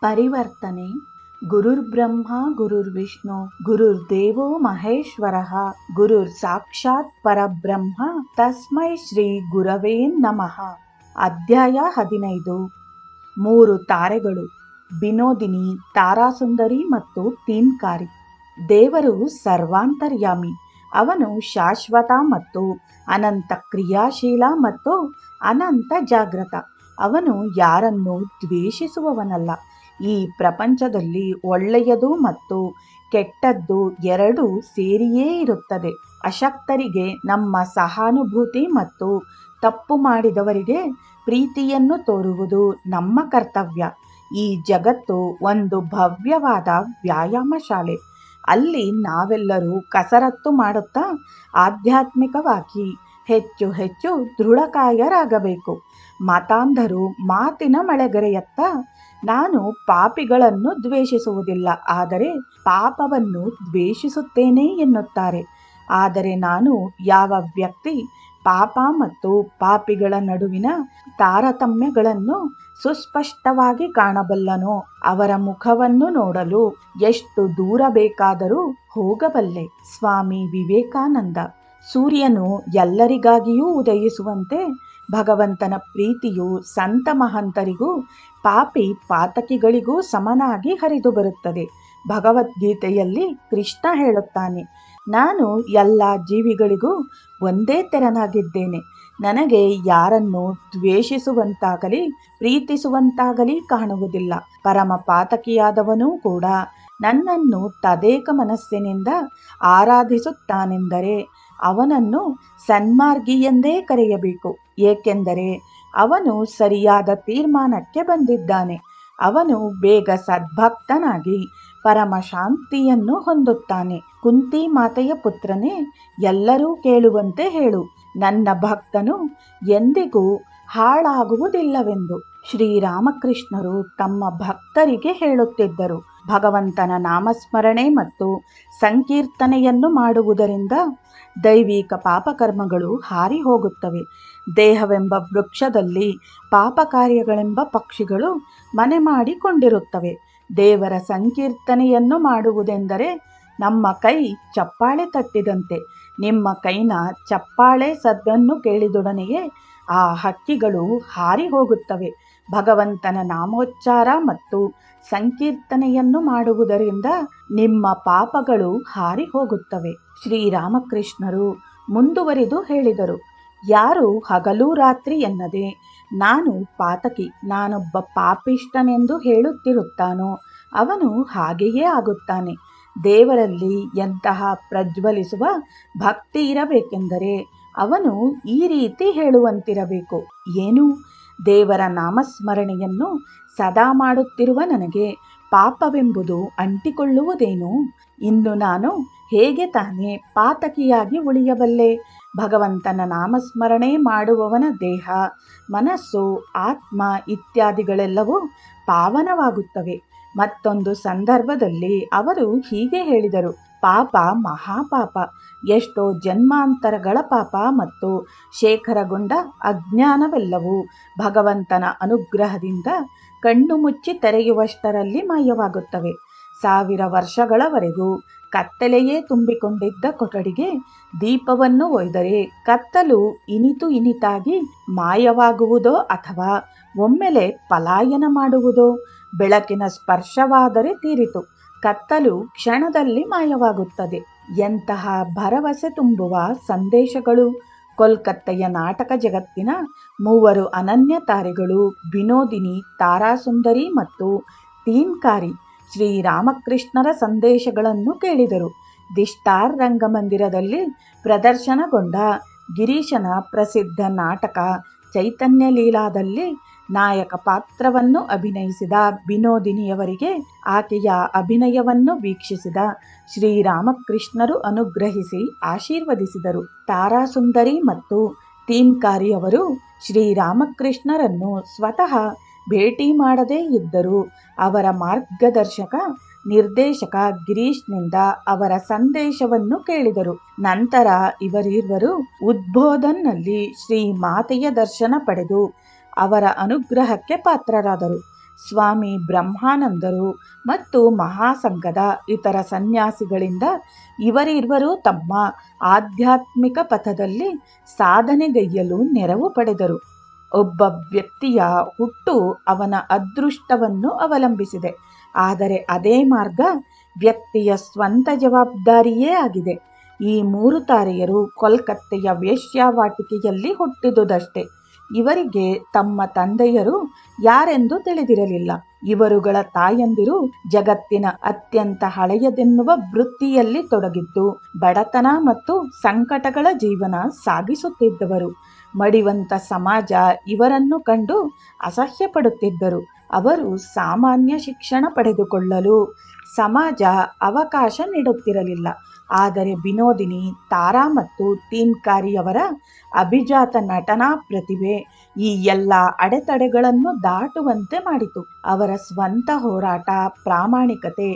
ಪರಿವರ್ತನೆ. ಗುರುರ್ಬ್ರಹ್ಮ ಗುರುರ್ವಿಷ್ಣು ಗುರುರ್ದೇವೋ ಮಹೇಶ್ವರಃ ಗುರುರ್ ಸಾಕ್ಷಾತ್ ಪರಬ್ರಹ್ಮ ತಸ್ಮೈ ಶ್ರೀ ಗುರವೇ ನಮಃ. ಅಧ್ಯಾಯ 15. 3 ತಾರೆಗಳು, ಬಿನೋದಿನಿ, ತಾರಾಸುಂದರಿ ಮತ್ತು ತೀನ್ಕಾರಿ. ದೇವರು ಸರ್ವಾಂತರ್ಯಾಮಿ. ಅವನು ಶಾಶ್ವತ ಮತ್ತು ಅನಂತ ಕ್ರಿಯಾಶೀಲ ಮತ್ತು ಅನಂತ ಜಾಗೃತ. ಅವನು ಯಾರನ್ನೂ ದ್ವೇಷಿಸುವವನಲ್ಲ. ಈ ಪ್ರಪಂಚದಲ್ಲಿ ಒಳ್ಳೆಯದು ಮತ್ತು ಕೆಟ್ಟದ್ದು ಎರಡೂ ಸೇರಿಯೇ ಇರುತ್ತದೆ. ಅಶಕ್ತರಿಗೆ ನಮ್ಮ ಸಹಾನುಭೂತಿ ಮತ್ತು ತಪ್ಪು ಮಾಡಿದವರಿಗೆ ಪ್ರೀತಿಯನ್ನು ತೋರುವುದು ನಮ್ಮ ಕರ್ತವ್ಯ. ಈ ಜಗತ್ತು ಒಂದು ಭವ್ಯವಾದ ವ್ಯಾಯಾಮ ಶಾಲೆ. ಅಲ್ಲಿ ನಾವೆಲ್ಲರೂ ಕಸರತ್ತು ಮಾಡುತ್ತಾ ಆಧ್ಯಾತ್ಮಿಕವಾಗಿ ಹೆಚ್ಚು ಹೆಚ್ಚು ದೃಢಕಾಯರಾಗಬೇಕು. ಮತಾಂಧರು ಮಾತಿನ ಮಳೆಗರೆಯತ್ತ ನಾನು ಪಾಪಿಗಳನ್ನು ದ್ವೇಷಿಸುವುದಿಲ್ಲ, ಆದರೆ ಪಾಪವನ್ನು ದ್ವೇಷಿಸುತ್ತೇನೆ ಎನ್ನುತ್ತಾರೆ. ಆದರೆ ನಾನು ಯಾವ ವ್ಯಕ್ತಿ ಪಾಪ ಮತ್ತು ಪಾಪಿಗಳ ನಡುವಿನ ತಾರತಮ್ಯಗಳನ್ನು ಸುಸ್ಪಷ್ಟವಾಗಿ ಕಾಣಬಲ್ಲನೋ ಅವರ ಮುಖವನ್ನು ನೋಡಲು ಎಷ್ಟು ದೂರ ಬೇಕಾದರೂ ಹೋಗಬಲ್ಲೆ. ಸ್ವಾಮಿ ವಿವೇಕಾನಂದ. ಸೂರ್ಯನು ಎಲ್ಲರಿಗಾಗಿಯೂ ಉದಯಿಸುವಂತೆ ಭಗವಂತನ ಪ್ರೀತಿಯು ಸಂತ ಮಹಂತರಿಗೂ ಪಾಪಿ ಪಾತಕಿಗಳಿಗೂ ಸಮನಾಗಿ ಹರಿದು ಬರುತ್ತದೆ. ಭಗವದ್ಗೀತೆಯಲ್ಲಿ ಕೃಷ್ಣ ಹೇಳುತ್ತಾನೆ, ನಾನು ಎಲ್ಲ ಜೀವಿಗಳಿಗೂ ಒಂದೇ ತೆರನಾಗಿದ್ದೇನೆ. ನನಗೆ ಯಾರನ್ನು ದ್ವೇಷಿಸುವಂತಾಗಲಿ ಪ್ರೀತಿಸುವಂತಾಗಲಿ ಕಾಣುವುದಿಲ್ಲ. ಪರಮ ಪಾತಕಿಯಾದವನೂ ಕೂಡ ನನ್ನನ್ನು ತದೇಕ ಮನಸ್ಸಿನಿಂದ ಆರಾಧಿಸುತ್ತಾನೆಂದರೆ ಅವನನ್ನು ಸನ್ಮಾರ್ಗಿ ಎಂದೇ ಕರೆಯಬೇಕು. ಏಕೆಂದರೆ ಅವನು ಸರಿಯಾದ ತೀರ್ಮಾನಕ್ಕೆ ಬಂದಿದ್ದಾನೆ. ಅವನು ಬೇಗ ಸದ್ಭಕ್ತನಾಗಿ ಪರಮ ಶಾಂತಿಯನ್ನು ಹೊಂದುತ್ತಾನೆ. ಕುಂತಿ ಮಾತೆಯ ಪುತ್ರನೇ, ಎಲ್ಲರೂ ಕೇಳುವಂತೆ ಹೇಳು, ನನ್ನ ಭಕ್ತನು ಎಂದಿಗೂ ಹಾಳಾಗುವುದಿಲ್ಲವೆಂದು ಶ್ರೀರಾಮಕೃಷ್ಣರು ತಮ್ಮ ಭಕ್ತರಿಗೆ ಹೇಳುತ್ತಿದ್ದರು. ಭಗವಂತನ ನಾಮಸ್ಮರಣೆ ಮತ್ತು ಸಂಕೀರ್ತನೆಯನ್ನು ಮಾಡುವುದರಿಂದ ದೈವಿಕ ಪಾಪಕರ್ಮಗಳು ಹಾರಿ ಹೋಗುತ್ತವೆ. ದೇಹವೆಂಬ ವೃಕ್ಷದಲ್ಲಿ ಪಾಪ ಕಾರ್ಯಗಳೆಂಬ ಪಕ್ಷಿಗಳು ಮನೆ ಮಾಡಿಕೊಂಡಿರುತ್ತವೆ. ದೇವರ ಸಂಕೀರ್ತನೆಯನ್ನು ಮಾಡುವುದೆಂದರೆ ನಮ್ಮ ಕೈ ಚಪ್ಪಾಳೆ ತಟ್ಟಿದಂತೆ. ನಿಮ್ಮ ಕೈನ ಚಪ್ಪಾಳೆ ಸದ್ದನ್ನು ಕೇಳಿದೊಡನೆಯೇ ಆ ಹಕ್ಕಿಗಳು ಹಾರಿ ಹೋಗುತ್ತವೆ. ಭಗವಂತನ ನಾಮೋಚ್ಚಾರ ಮತ್ತು ಸಂಕೀರ್ತನೆಯನ್ನು ಮಾಡುವುದರಿಂದ ನಿಮ್ಮ ಪಾಪಗಳು ಹಾರಿ ಹೋಗುತ್ತವೆ. ಶ್ರೀರಾಮಕೃಷ್ಣರು ಮುಂದುವರಿದು ಹೇಳಿದರು, ಯಾರು ಹಗಲು ರಾತ್ರಿ ಎನ್ನದೆ ನಾನು ಪಾತಕಿ, ನಾನೊಬ್ಬ ಪಾಪಿಷ್ಟನೆಂದು ಹೇಳುತ್ತಿರುತ್ತಾನೋ ಅವನು ಹಾಗೆಯೇ ಆಗುತ್ತಾನೆ. ದೇವರಲ್ಲಿ ಎಂತಹ ಪ್ರಜ್ವಲಿಸುವ ಭಕ್ತಿ ಇರಬೇಕೆಂದರೆ ಅವನು ಈ ರೀತಿ ಹೇಳುವಂತಿರಬೇಕು, ಏನು, ದೇವರ ನಾಮಸ್ಮರಣೆಯನ್ನು ಸದಾ ಮಾಡುತ್ತಿರುವ ನನಗೆ ಪಾಪವೆಂಬುದು ಅಂಟಿಕೊಳ್ಳುವುದೇನು? ಇನ್ನು ನಾನು ಹೇಗೆ ತಾನೇ ಪಾತಕಿಯಾಗಿ ಉಳಿಯಬಲ್ಲೆ? ಭಗವಂತನ ನಾಮಸ್ಮರಣೆ ಮಾಡುವವನ ದೇಹ, ಮನಸ್ಸು, ಆತ್ಮ ಇತ್ಯಾದಿಗಳೆಲ್ಲವೂ ಪಾವನವಾಗುತ್ತವೆ. ಮತ್ತೊಂದು ಸಂದರ್ಭದಲ್ಲಿ ಅವರು ಹೀಗೆ ಹೇಳಿದರು, ಪಾಪ ಮಹಾಪಾಪ, ಎಷ್ಟೋ ಜನ್ಮಾಂತರಗಳ ಪಾಪ ಮತ್ತು ಶೇಖರಗೊಂಡ ಅಜ್ಞಾನವೆಲ್ಲವೂ ಭಗವಂತನ ಅನುಗ್ರಹದಿಂದ ಕಣ್ಣು ಮುಚ್ಚಿ ತೆರೆಯುವಷ್ಟರಲ್ಲಿ ಮಾಯವಾಗುತ್ತವೆ. 1000 ವರ್ಷಗಳವರೆಗೂ ಕತ್ತಲೆಯೇ ತುಂಬಿಕೊಂಡಿದ್ದ ಕೊಠಡಿಗೆ ದೀಪವನ್ನು ಒಯ್ದರೆ ಕತ್ತಲು ಇನಿತು ಇನಿತಾಗಿ ಮಾಯವಾಗುವುದೋ ಅಥವಾ ಒಮ್ಮೆಲೆ ಪಲಾಯನ ಮಾಡುವುದೋ? ಬೆಳಕಿನ ಸ್ಪರ್ಶವಾದರೆ ತೀರಿತು, ಕತ್ತಲು ಕ್ಷಣದಲ್ಲಿ ಮಾಯವಾಗುತ್ತದೆ. ಎಂತಹ ಭರವಸೆ ತುಂಬುವ ಸಂದೇಶಗಳು! ಕೋಲ್ಕತ್ತೆಯ ನಾಟಕ ಜಗತ್ತಿನ 3 ಅನನ್ಯ ತಾರೆಗಳು, ಬಿನೋದಿನಿ, ತಾರಾಸುಂದರಿ ಮತ್ತು ತೀನ್ಕಾರಿ, ಶ್ರೀರಾಮಕೃಷ್ಣರ ಸಂದೇಶಗಳನ್ನು ಕೇಳಿದರು. ದಿ ಸ್ಟಾರ್ ರಂಗಮಂದಿರದಲ್ಲಿ ಪ್ರದರ್ಶನಗೊಂಡ ಗಿರೀಶನ ಪ್ರಸಿದ್ಧ ನಾಟಕ ಚೈತನ್ಯ ಲೀಲಾದಲ್ಲಿ ನಾಯಕ ಪಾತ್ರವನ್ನು ಅಭಿನಯಿಸಿದ ಬಿನೋದಿನಿಯವರಿಗೆ ಆಕೆಯ ಅಭಿನಯವನ್ನು ವೀಕ್ಷಿಸಿದ ಶ್ರೀರಾಮಕೃಷ್ಣರು ಅನುಗ್ರಹಿಸಿ ಆಶೀರ್ವದಿಸಿದರು. ತಾರಾಸುಂದರಿ ಮತ್ತು ತೀನ್ಕಾರಿಯವರು ಶ್ರೀರಾಮಕೃಷ್ಣರನ್ನು ಸ್ವತಃ ಭೇಟಿ ಮಾಡದೇ ಇದ್ದರೂ ಅವರ ಮಾರ್ಗದರ್ಶಕ ನಿರ್ದೇಶಕ ಗಿರೀಶ್ನಿಂದ ಅವರ ಸಂದೇಶವನ್ನು ಕೇಳಿದರು. ನಂತರ ಇವರಿಬ್ಬರು ಉದ್ಬೋಧನ್ನಲ್ಲಿ ಶ್ರೀ ಮಾತೆಯ ದರ್ಶನ ಪಡೆದು ಅವರ ಅನುಗ್ರಹಕ್ಕೆ ಪಾತ್ರರಾದರು. ಸ್ವಾಮಿ ಬ್ರಹ್ಮಾನಂದರು ಮತ್ತು ಮಹಾಸಂಘದ ಇತರ ಸನ್ಯಾಸಿಗಳಿಂದ ಇವರಿರುವರು ತಮ್ಮ ಆಧ್ಯಾತ್ಮಿಕ ಪಥದಲ್ಲಿ ಸಾಧನೆಗೈಯಲು ನೆರವು ಪಡೆದರು. ಒಬ್ಬ ವ್ಯಕ್ತಿಯ ಹುಟ್ಟು ಅವನ ಅದೃಷ್ಟವನ್ನು ಅವಲಂಬಿಸಿದೆ, ಆದರೆ ಅದೇ ಮಾರ್ಗ ವ್ಯಕ್ತಿಯ ಸ್ವಂತ ಜವಾಬ್ದಾರಿಯೇ ಆಗಿದೆ. ಈ 3 ತಾರೆಯರು ಕೋಲ್ಕತ್ತೆಯ ವೇಶ್ಯಾವಾಟಿಕೆಯಲ್ಲಿ ಹುಟ್ಟಿದುದಷ್ಟೇ. ಇವರಿಗೆ ತಮ್ಮ ತಂದೆಯರು ಯಾರೆಂದು ತಿಳಿದಿರಲಿಲ್ಲ. ಇವರುಗಳ ತಾಯಂದಿರು ಜಗತ್ತಿನ ಅತ್ಯಂತ ಹಳೆಯದೆನ್ನುವ ವೃತ್ತಿಯಲ್ಲಿ ತೊಡಗಿದ್ದು ಬಡತನ ಮತ್ತು ಸಂಕಟಗಳ ಜೀವನ ಸಾಗಿಸುತ್ತಿದ್ದವರು. ಮಡಿವಂತ ಸಮಾಜ ಇವರನ್ನು ಕಂಡು ಅಸಹ್ಯ ಪಡುತ್ತಿದ್ದರು. ಅವರು ಸಾಮಾನ್ಯ ಶಿಕ್ಷಣ ಪಡೆದುಕೊಳ್ಳಲು ಸಮಾಜ ಅವಕಾಶ ನೀಡುತ್ತಿರಲಿಲ್ಲ. ಆದರೆ ವಿನೋದಿನಿ, ತಾರಾ ಮತ್ತು ತೀನ್ಕಾರಿಯವರ ಅಭಿಜಾತ ನಟನಾ ಪ್ರತಿಭೆ ಈ ಎಲ್ಲ ಅಡೆತಡೆಗಳನ್ನು ದಾಟುವಂತೆ ಮಾಡಿತು. ಅವರ ಸ್ವಂತ ಹೋರಾಟ, ಪ್ರಾಮಾಣಿಕತೆ,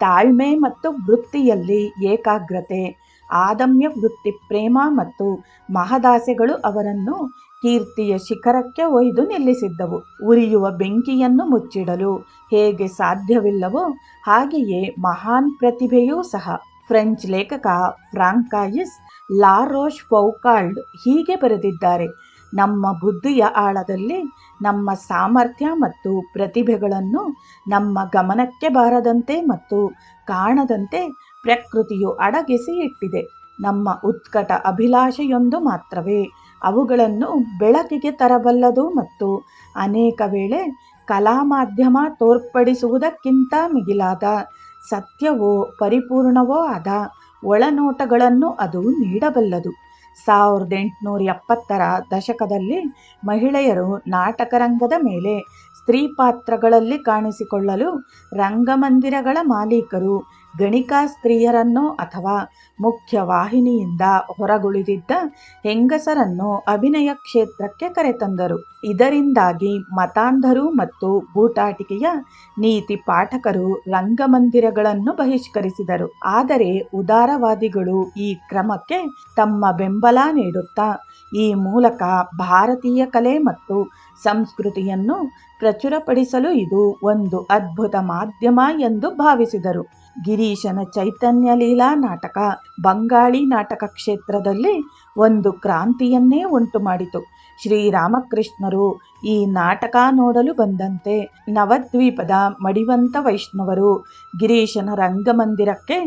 ತಾಳ್ಮೆ ಮತ್ತು ವೃತ್ತಿಯಲ್ಲಿ ಏಕಾಗ್ರತೆ, ಆದಮ್ಯ ವೃತ್ತಿ ಪ್ರೇಮ ಮತ್ತು ಮಹದಾಸೆಗಳು ಅವರನ್ನು ಕೀರ್ತಿಯ ಶಿಖರಕ್ಕೆ ಒಯ್ದು ನಿಲ್ಲಿಸಿದ್ದವು. ಉರಿಯುವ ಬೆಂಕಿಯನ್ನು ಮುಚ್ಚಿಡಲು ಹೇಗೆ ಸಾಧ್ಯವಿಲ್ಲವೋ ಹಾಗೆಯೇ ಮಹಾನ್ ಪ್ರತಿಭೆಯೂ ಸಹ. ಫ್ರೆಂಚ್ ಲೇಖಕ ಫ್ರಾಂಕಾಯಿಸ್ ಲಾ ರೋಷ್ ಫೌಕಾಲ್ಡ್ ಹೀಗೆ ಬರೆದಿದ್ದಾರೆ: ನಮ್ಮ ಬುದ್ಧಿಯ ಆಳದಲ್ಲಿ ನಮ್ಮ ಸಾಮರ್ಥ್ಯ ಮತ್ತು ಪ್ರತಿಭೆಗಳನ್ನು ನಮ್ಮ ಗಮನಕ್ಕೆ ಬಾರದಂತೆ ಮತ್ತು ಕಾಣದಂತೆ ಪ್ರಕೃತಿಯು ಅಡಗಿಸಿ ಇಟ್ಟಿದೆ. ನಮ್ಮ ಉತ್ಕಟ ಅಭಿಲಾಷೆಯೊಂದು ಮಾತ್ರವೇ ಅವುಗಳನ್ನು ಬೆಳಕಿಗೆ ತರಬಲ್ಲದು ಮತ್ತು ಅನೇಕ ವೇಳೆ ಕಲಾ ಮಾಧ್ಯಮ ತೋರ್ಪಡಿಸುವುದಕ್ಕಿಂತ ಮಿಗಿಲಾದ ಸತ್ಯವೋ ಪರಿಪೂರ್ಣವೋ ಆದ ಒಳನೋಟಗಳನ್ನು ಅದು ನೀಡಬಲ್ಲದು. 1870ರ ದಶಕದಲ್ಲಿ ಮಹಿಳೆಯರು ನಾಟಕರಂಗದ ಮೇಲೆ ಸ್ತ್ರೀ ಪಾತ್ರಗಳಲ್ಲಿ ಕಾಣಿಸಿಕೊಳ್ಳಲು ರಂಗಮಂದಿರಗಳ ಮಾಲೀಕರು ಗಣಿಕಾ ಸ್ತ್ರೀಯರನ್ನು ಅಥವಾ ಮುಖ್ಯ ವಾಹಿನಿಯಿಂದ ಹೊರಗುಳಿದಿದ್ದ ಹೆಂಗಸರನ್ನು ಅಭಿನಯ ಕ್ಷೇತ್ರಕ್ಕೆ ಕರೆತಂದರು. ಇದರಿಂದಾಗಿ ಮತಾಂಧರು ಮತ್ತು ಬೂಟಾಟಿಕೆಯ ನೀತಿ ಪಾಠಕರು ರಂಗಮಂದಿರಗಳನ್ನು ಬಹಿಷ್ಕರಿಸಿದರು. ಆದರೆ ಉದಾರವಾದಿಗಳು ಈ ಕ್ರಮಕ್ಕೆ ತಮ್ಮ ಬೆಂಬಲ ನೀಡುತ್ತಾ ಈ ಮೂಲಕ ಭಾರತೀಯ ಕಲೆ ಮತ್ತು ಸಂಸ್ಕೃತಿಯನ್ನು ಪ್ರಚುರಪಡಿಸಲು ಇದು ಒಂದು ಅದ್ಭುತ ಮಾಧ್ಯಮ ಎಂದು ಭಾವಿಸಿದರು. ಗಿರೀಶನ ಚೈತನ್ಯ ಲೀಲಾ ನಾಟಕ ಬಂಗಾಳಿ ನಾಟಕ ಕ್ಷೇತ್ರದಲ್ಲಿ ಒಂದು ಕ್ರಾಂತಿಯನ್ನೇ ಉಂಟು ಮಾಡಿತು. ಶ್ರೀರಾಮಕೃಷ್ಣರು ಈ ನಾಟಕ ನೋಡಲು ಬಂದಂತೆ ನವದ್ವೀಪದ ಮಡಿವಂತ ವೈಷ್ಣವರು ಗಿರೀಶನ ರಂಗಮಂದಿರಕ್ಕೆ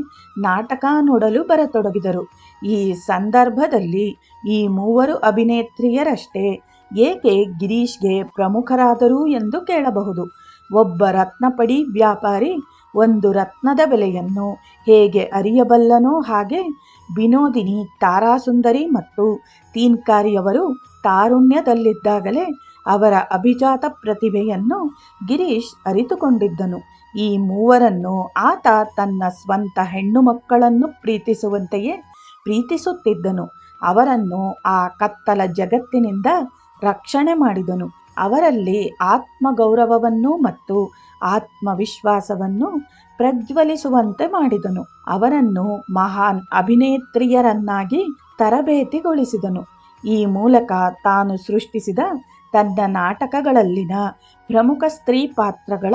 ನಾಟಕ ನೋಡಲು ಬರತೊಡಗಿದರು. ಈ ಸಂದರ್ಭದಲ್ಲಿ ಈ 3 ಅಭಿನೇತ್ರಿಯರಷ್ಟೇ ಏಕೆ ಗಿರೀಶ್ಗೆ ಪ್ರಮುಖರಾದರು ಎಂದು ಕೇಳಬಹುದು. ಒಬ್ಬ ರತ್ನಪಡಿ ವ್ಯಾಪಾರಿ ಒಂದು ರತ್ನದ ಬೆಲೆಯನ್ನು ಹೇಗೆ ಅರಿಯಬಲ್ಲನೋ ಹಾಗೆ ವಿನೋದಿನಿ, ತಾರಾಸುಂದರಿ ಮತ್ತು ತೀನ್ಕಾರಿಯವರು ತಾರುಣ್ಯದಲ್ಲಿದ್ದಾಗಲೇ ಅವರ ಅಭಿಜಾತ ಪ್ರತಿಭೆಯನ್ನು ಗಿರೀಶ್ ಅರಿತುಕೊಂಡಿದ್ದನು. ಈ 3ರನ್ನು ಆತ ತನ್ನ ಸ್ವಂತ ಹೆಣ್ಣು ಮಕ್ಕಳನ್ನು ಪ್ರೀತಿಸುವಂತೆಯೇ ಪ್ರೀತಿಸುತ್ತಿದ್ದನು. ಅವರನ್ನು ಆ ಕತ್ತಲ ಜಗತ್ತಿನಿಂದ ರಕ್ಷಣೆ ಮಾಡಿದನು. ಅವರಲ್ಲಿ ಆತ್ಮಗೌರವವನ್ನು ಮತ್ತು ಆತ್ಮವಿಶ್ವಾಸವನ್ನು ಪ್ರಜ್ವಲಿಸುವಂತೆ ಮಾಡಿದನು. ಅವರನ್ನು ಮಹಾನ್ ಅಭಿನೇತ್ರಿಯರನ್ನಾಗಿ ತರಬೇತಿಗೊಳಿಸಿದನು. ಈ ಮೂಲಕ ತಾನು ಸೃಷ್ಟಿಸಿದ ತನ್ನ ನಾಟಕಗಳಲ್ಲಿನ ಪ್ರಮುಖ ಸ್ತ್ರೀ ಪಾತ್ರಗಳ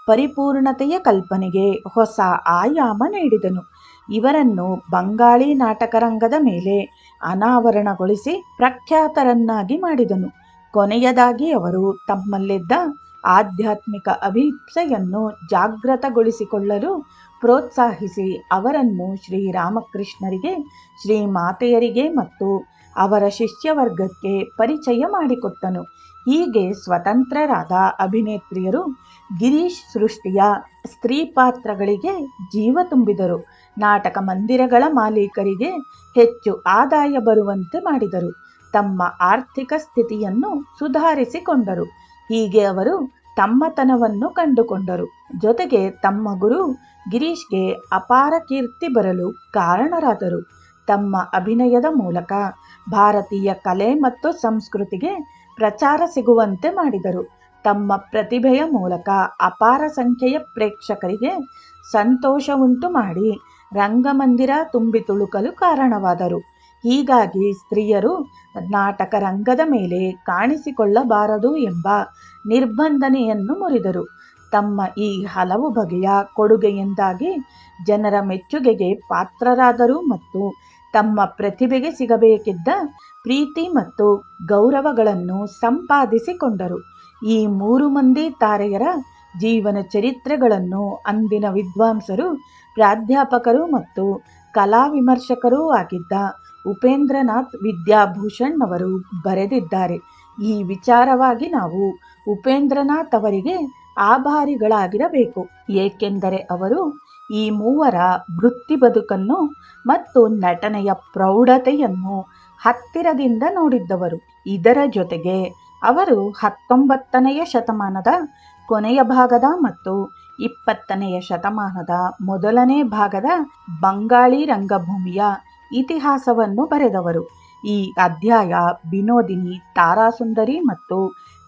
ಪರಿಪೂರ್ಣತೆಯ ಕಲ್ಪನೆಗೆ ಹೊಸ ಆಯಾಮ ನೀಡಿದನು. ಇವರನ್ನು ಬಂಗಾಳಿ ನಾಟಕರಂಗದ ಮೇಲೆ ಅನಾವರಣಗೊಳಿಸಿ ಪ್ರಖ್ಯಾತರನ್ನಾಗಿ ಮಾಡಿದನು. ಕೊನೆಯದಾಗಿ ಅವರು ತಮ್ಮಲ್ಲಿದ್ದ ಆಧ್ಯಾತ್ಮಿಕ ಅಭಿಪ್ಸೆಯನ್ನು ಜಾಗೃತಗೊಳಿಸಿಕೊಳ್ಳಲು ಪ್ರೋತ್ಸಾಹಿಸಿ ಅವರನ್ನು ಶ್ರೀರಾಮಕೃಷ್ಣರಿಗೆ, ಶ್ರೀಮಾತೆಯರಿಗೆ ಮತ್ತು ಅವರ ಶಿಷ್ಯವರ್ಗಕ್ಕೆ ಪರಿಚಯ ಮಾಡಿಕೊಟ್ಟನು. ಹೀಗೆ ಸ್ವತಂತ್ರರಾದ ಅಭಿನೇತ್ರಿಯರು ಗಿರೀಶ್ ಸೃಷ್ಟಿಯ ಸ್ತ್ರೀ ಪಾತ್ರಗಳಿಗೆ ಜೀವ ತುಂಬಿದರು. ನಾಟಕ ಮಂದಿರಗಳ ಮಾಲೀಕರಿಗೆ ಹೆಚ್ಚು ಆದಾಯ ಬರುವಂತೆ ಮಾಡಿದರು. ತಮ್ಮ ಆರ್ಥಿಕ ಸ್ಥಿತಿಯನ್ನು ಸುಧಾರಿಸಿಕೊಂಡರು. ಹೀಗೆ ಅವರು ತಮ್ಮತನವನ್ನು ಕಂಡುಕೊಂಡರು. ಜೊತೆಗೆ ತಮ್ಮ ಗುರು ಗಿರೀಶ್ಗೆ ಅಪಾರ ಕೀರ್ತಿ ಬರಲು ಕಾರಣರಾದರು. ತಮ್ಮ ಅಭಿನಯದ ಮೂಲಕ ಭಾರತೀಯ ಕಲೆ ಮತ್ತು ಸಂಸ್ಕೃತಿಗೆ ಪ್ರಚಾರ ಸಿಗುವಂತೆ ಮಾಡಿದರು. ತಮ್ಮ ಪ್ರತಿಭೆಯ ಮೂಲಕ ಅಪಾರ ಸಂಖ್ಯೆಯ ಪ್ರೇಕ್ಷಕರಿಗೆ ಸಂತೋಷ ಉಂಟು ಮಾಡಿ ರಂಗಮಂದಿರ ತುಂಬಿ ತುಳುಕಲು ಕಾರಣವಾದರು. ಹೀಗಾಗಿ ಸ್ತ್ರೀಯರು ನಾಟಕ ರಂಗದ ಮೇಲೆ ಕಾಣಿಸಿಕೊಳ್ಳಬಾರದು ಎಂಬ ನಿರ್ಬಂಧನೆಯನ್ನು ಮುರಿದರು. ತಮ್ಮ ಈ ಹಲವು ಬಗೆಯ ಕೊಡುಗೆಯಿಂದಾಗಿ ಜನರ ಮೆಚ್ಚುಗೆಗೆ ಪಾತ್ರರಾದರು ಮತ್ತು ತಮ್ಮ ಪ್ರತಿಭೆಗೆ ಸಿಗಬೇಕಿದ್ದ ಪ್ರೀತಿ ಮತ್ತು ಗೌರವಗಳನ್ನು ಸಂಪಾದಿಸಿಕೊಂಡರು. ಈ 3 ಮಂದಿ ತಾರೆಯರ ಜೀವನ ಚರಿತ್ರೆಗಳನ್ನು ಅಂದಿನ ವಿದ್ವಾಂಸರು, ಪ್ರಾಧ್ಯಾಪಕರು ಮತ್ತು ಕಲಾ ವಿಮರ್ಶಕರೂ ಆಗಿದ್ದ ಉಪೇಂದ್ರನಾಥ್ ವಿದ್ಯಾಭೂಷಣ್ ಅವರು ಬರೆದಿದ್ದಾರೆ. ಈ ವಿಚಾರವಾಗಿ ನಾವು ಉಪೇಂದ್ರನಾಥ್ ಅವರಿಗೆ ಆಭಾರಿಗಳಾಗಿರಬೇಕು, ಏಕೆಂದರೆ ಅವರು ಈ ಮೂವರ ವೃತ್ತಿ ಬದುಕನ್ನು ಮತ್ತು ನಟನೆಯ ಪ್ರೌಢತೆಯನ್ನು ಹತ್ತಿರದಿಂದ ನೋಡಿದ್ದವರು. ಇದರ ಜೊತೆಗೆ ಅವರು 19ನೆಯ ಶತಮಾನದ ಕೊನೆಯ ಭಾಗದ ಮತ್ತು 20ನೆಯ ಶತಮಾನದ ಮೊದಲನೇ ಭಾಗದ ಬಂಗಾಳಿ ರಂಗಭೂಮಿಯ ಇತಿಹಾಸವನ್ನು ಬರೆದವರು. ಈ ಅಧ್ಯಾಯ ವಿನೋದಿನಿ, ತಾರಾಸುಂದರಿ ಮತ್ತು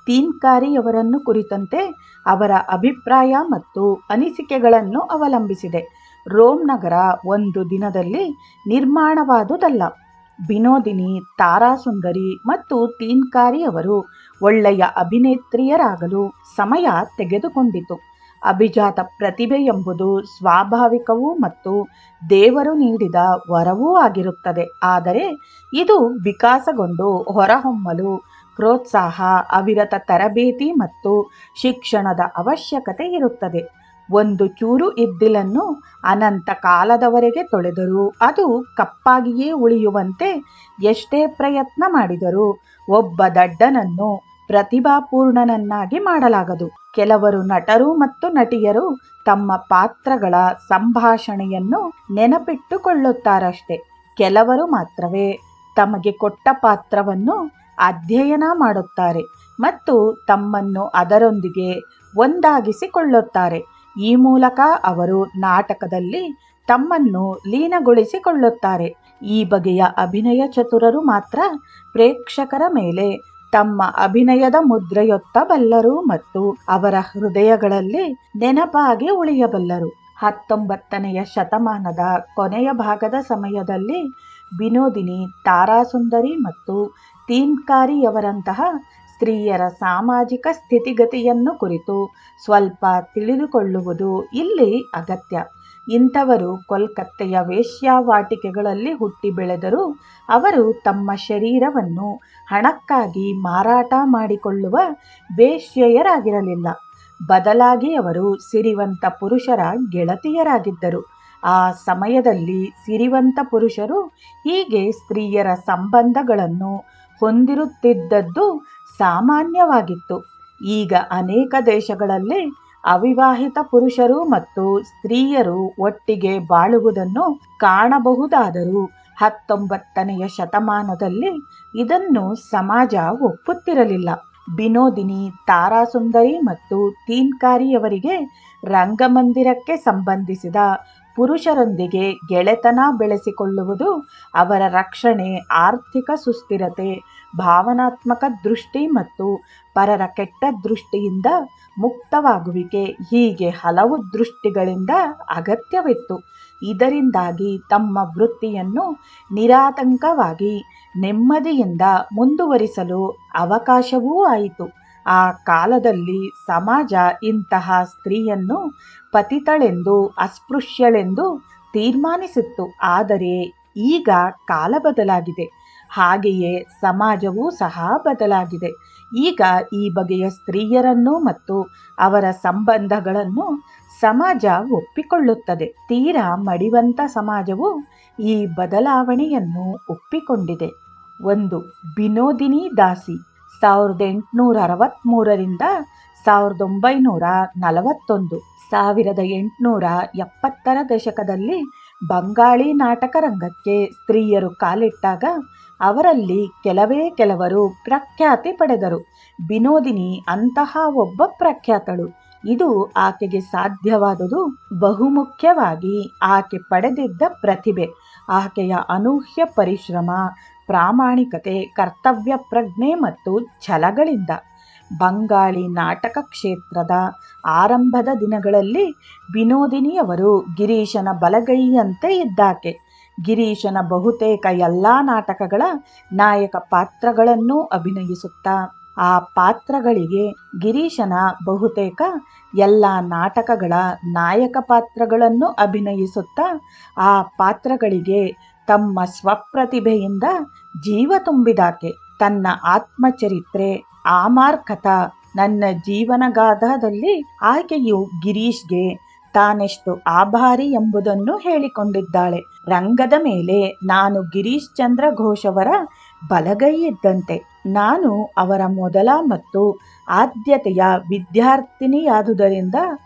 ತೀನ್ಕಾರಿಯವರನ್ನು ಕುರಿತಂತೆ ಅವರ ಅಭಿಪ್ರಾಯ ಮತ್ತು ಅನಿಸಿಕೆಗಳನ್ನು ಅವಲಂಬಿಸಿದೆ. ರೋಮ್ ನಗರ ಒಂದು ದಿನದಲ್ಲಿ ನಿರ್ಮಾಣವಾದುದಲ್ಲ. ವಿನೋದಿನಿ, ತಾರಾಸುಂದರಿ ಮತ್ತು ತೀನ್ಕಾರಿಯವರು ಒಳ್ಳೆಯ ಅಭಿನೇತ್ರಿಯರಾಗಲು ಸಮಯ ತೆಗೆದುಕೊಂಡಿತು. ಅಭಿಜಾತ ಪ್ರತಿಭೆ ಎಂಬುದು ಸ್ವಾಭಾವಿಕವೂ ಮತ್ತು ದೇವರು ನೀಡಿದ ವರವೂ ಆಗಿರುತ್ತದೆ. ಆದರೆ ಇದು ವಿಕಾಸಗೊಂಡು ಹೊರಹೊಮ್ಮಲು ಪ್ರೋತ್ಸಾಹ, ಅವಿರತ ತರಬೇತಿ ಮತ್ತು ಶಿಕ್ಷಣದ ಅವಶ್ಯಕತೆ ಇರುತ್ತದೆ. ಒಂದು ಚೂರು ಇದ್ದಿಲನ್ನು ಅನಂತ ಕಾಲದವರೆಗೆ ತೊಳೆದರೂ ಅದು ಕಪ್ಪಾಗಿಯೇ ಉಳಿಯುವಂತೆ ಎಷ್ಟೇ ಪ್ರಯತ್ನ ಮಾಡಿದರೂ ಒಬ್ಬ ದಡ್ಡನನ್ನು ಪ್ರತಿಭಾಪೂರ್ಣನನ್ನಾಗಿ ಮಾಡಲಾಗದು. ಕೆಲವರು ನಟರು ಮತ್ತು ನಟಿಯರು ತಮ್ಮ ಪಾತ್ರಗಳ ಸಂಭಾಷಣೆಯನ್ನು ನೆನಪಿಟ್ಟುಕೊಳ್ಳುತ್ತಾರಷ್ಟೆ. ಕೆಲವರು ಮಾತ್ರವೇ ತಮಗೆ ಕೊಟ್ಟ ಪಾತ್ರವನ್ನು ಅಧ್ಯಯನ ಮಾಡುತ್ತಾರೆ ಮತ್ತು ತಮ್ಮನ್ನು ಅದರೊಂದಿಗೆ ಒಂದಾಗಿಸಿಕೊಳ್ಳುತ್ತಾರೆ. ಈ ಮೂಲಕ ಅವರು ನಾಟಕದಲ್ಲಿ ತಮ್ಮನ್ನು ಲೀನಗೊಳಿಸಿಕೊಳ್ಳುತ್ತಾರೆ. ಈ ಬಗೆಯ ಅಭಿನಯ ಚತುರರು ಮಾತ್ರ ಪ್ರೇಕ್ಷಕರ ಮೇಲೆ ತಮ್ಮ ಅಭಿನಯದ ಮುದ್ರೆಯೊತ್ತಬಲ್ಲರು ಮತ್ತು ಅವರ ಹೃದಯಗಳಲ್ಲಿ ನೆನಪಾಗಿ ಉಳಿಯಬಲ್ಲರು. 19ನೆಯ ಶತಮಾನದ ಕೊನೆಯ ಭಾಗದ ಸಮಯದಲ್ಲಿ ವಿನೋದಿನಿ, ತಾರಾಸುಂದರಿ ಮತ್ತು ತೀನ್ಕಾರಿಯವರಂತಹ ಸ್ತ್ರೀಯರ ಸಾಮಾಜಿಕ ಸ್ಥಿತಿಗತಿಯನ್ನು ಕುರಿತು ಸ್ವಲ್ಪ ತಿಳಿದುಕೊಳ್ಳುವುದು ಇಲ್ಲಿ ಅಗತ್ಯ. ಇಂಥವರು ಕೋಲ್ಕತ್ತೆಯ ವೇಶ್ಯಾವಾಟಿಕೆಗಳಲ್ಲಿ ಹುಟ್ಟಿ ಬೆಳೆದರೂ ಅವರು ತಮ್ಮ ಶರೀರವನ್ನು ಹಣಕ್ಕಾಗಿ ಮಾರಾಟ ಮಾಡಿಕೊಳ್ಳುವ ವೇಶ್ಯೆಯರಾಗಿರಲಿಲ್ಲ. ಬದಲಾಗಿ ಅವರು ಸಿರಿವಂತ ಪುರುಷರ ಗೆಳತಿಯರಾಗಿದ್ದರು. ಆ ಸಮಯದಲ್ಲಿ ಸಿರಿವಂತ ಪುರುಷರು ಹೀಗೆ ಸ್ತ್ರೀಯರ ಸಂಬಂಧಗಳನ್ನು ಹೊಂದಿರುತ್ತಿದ್ದದ್ದು ಸಾಮಾನ್ಯವಾಗಿತ್ತು. ಈಗ ಅನೇಕ ದೇಶಗಳಲ್ಲಿ ಅವಿವಾಹಿತ ಪುರುಷರು ಮತ್ತು ಸ್ತ್ರೀಯರು ಒಟ್ಟಿಗೆ ಬಾಳುವುದನ್ನು ಕಾಣಬಹುದಾದರೂ 19ನೆಯ ಶತಮಾನದಲ್ಲಿ ಇದನ್ನು ಸಮಾಜ ಒಪ್ಪುತ್ತಿರಲಿಲ್ಲ. ವಿನೋದಿನಿ, ತಾರಾಸುಂದರಿ ಮತ್ತು ತೀನ್ಕಾರಿಯವರಿಗೆ ರಂಗಮಂದಿರಕ್ಕೆ ಸಂಬಂಧಿಸಿದ ಪುರುಷರೊಂದಿಗೆ ಗೆಳೆತನ ಬೆಳೆಸಿಕೊಳ್ಳುವುದು ಅವರ ರಕ್ಷಣೆ, ಆರ್ಥಿಕ ಸುಸ್ಥಿರತೆ, ಭಾವನಾತ್ಮಕ ದೃಷ್ಟಿ ಮತ್ತು ಪರರ ಕೆಟ್ಟ ದೃಷ್ಟಿಯಿಂದ ಮುಕ್ತವಾಗುವಿಕೆ ಹೀಗೆ ಹಲವು ದೃಷ್ಟಿಗಳಿಂದ ಅಗತ್ಯವಿತ್ತು. ಇದರಿಂದಾಗಿ ತಮ್ಮ ವೃತ್ತಿಯನ್ನು ನಿರಾತಂಕವಾಗಿ ನೆಮ್ಮದಿಯಿಂದ ಮುಂದುವರಿಸಲು ಅವಕಾಶವೂ ಆಯಿತು. ಆ ಕಾಲದಲ್ಲಿ ಸಮಾಜ ಇಂತಹ ಸ್ತ್ರೀಯನ್ನು ಪತಿತಳೆಂದು, ಅಸ್ಪೃಶ್ಯಳೆಂದು ತೀರ್ಮಾನಿಸಿತ್ತು. ಆದರೆ ಈಗ ಕಾಲ ಬದಲಾಗಿದೆ, ಹಾಗೆಯೇ ಸಮಾಜವೂ ಸಹ ಬದಲಾಗಿದೆ. ಈಗ ಈ ಬಗೆಯ ಸ್ತ್ರೀಯರನ್ನು ಮತ್ತು ಅವರ ಸಂಬಂಧಗಳನ್ನು ಸಮಾಜ ಒಪ್ಪಿಕೊಳ್ಳುತ್ತದೆ. ತೀರಾ ಮಡಿವಂತ ಸಮಾಜವು ಈ ಬದಲಾವಣೆಯನ್ನು ಒಪ್ಪಿಕೊಂಡಿದೆ. 1. ವಿನೋದಿನಿ ದಾಸಿ 1863ರಿಂದ 1941. 1870ರ ದಶಕದಲ್ಲಿ ಬಂಗಾಳಿ ನಾಟಕ ರಂಗಕ್ಕೆ ಸ್ತ್ರೀಯರು ಕಾಲಿಟ್ಟಾಗ ಅವರಲ್ಲಿ ಕೆಲವರು ಪ್ರಖ್ಯಾತಿ ಪಡೆದರು. ವಿನೋದಿನಿ ಅಂತಹ ಒಬ್ಬ ಪ್ರಖ್ಯಾತಳು. ಇದು ಆಕೆಗೆ ಸಾಧ್ಯವಾದುದು ಬಹುಮುಖ್ಯವಾಗಿ ಆಕೆ ಪಡೆದಿದ್ದ ಪ್ರತಿಭೆ, ಆಕೆಯ ಅನೂಹ್ಯ ಪರಿಶ್ರಮ, ಪ್ರಾಮಾಣಿಕತೆ, ಕರ್ತವ್ಯ ಪ್ರಜ್ಞೆ ಮತ್ತು ಛಲಗಳಿಂದ. ಬಂಗಾಳಿ ನಾಟಕ ಕ್ಷೇತ್ರದ ಆರಂಭದ ದಿನಗಳಲ್ಲಿ ವಿನೋದಿನಿಯವರು ಗಿರೀಶನ ಬಲಗೈಯಂತೆ ಇದ್ದಾಕೆ. ಗಿರೀಶನ ಬಹುತೇಕ ಎಲ್ಲ ನಾಟಕಗಳ ನಾಯಕ ಪಾತ್ರಗಳನ್ನು ಅಭಿನಯಿಸುತ್ತಾ ಆ ಪಾತ್ರಗಳಿಗೆ ಗಿರೀಶನ ಬಹುತೇಕ ಎಲ್ಲ ನಾಟಕಗಳ ನಾಯಕ ಪಾತ್ರಗಳನ್ನು ಅಭಿನಯಿಸುತ್ತಾ ಆ ಪಾತ್ರಗಳಿಗೆ ತಮ್ಮ ಸ್ವಪ್ರತಿಭೆಯಿಂದ ಜೀವ ತುಂಬಿದಾಕೆ. ತನ್ನ ಆತ್ಮಚರಿತ್ರೆ ಆಮಾರ್ಕಥ ನನ್ನ ಜೀವನಗಾಥಾದಲ್ಲಿ ಆಕೆಯು ಗಿರೀಶ್ಗೆ ತಾನೆಷ್ಟು ಆಭಾರಿ ಎಂಬುದನ್ನು ಹೇಳಿಕೊಂಡಿದ್ದಾಳೆ. ರಂಗದ ಮೇಲೆ ನಾನು ಗಿರೀಶ್ ಚಂದ್ರ ಘೋಷ್ ಅವರ ಬಲಗೈ ಇದ್ದಂತೆ. ನಾನು ಅವರ ಮೊದಲ ಮತ್ತು ಆದ್ಯತೆಯ ವಿದ್ಯಾರ್ಥಿನಿಯಾದುದರಿಂದ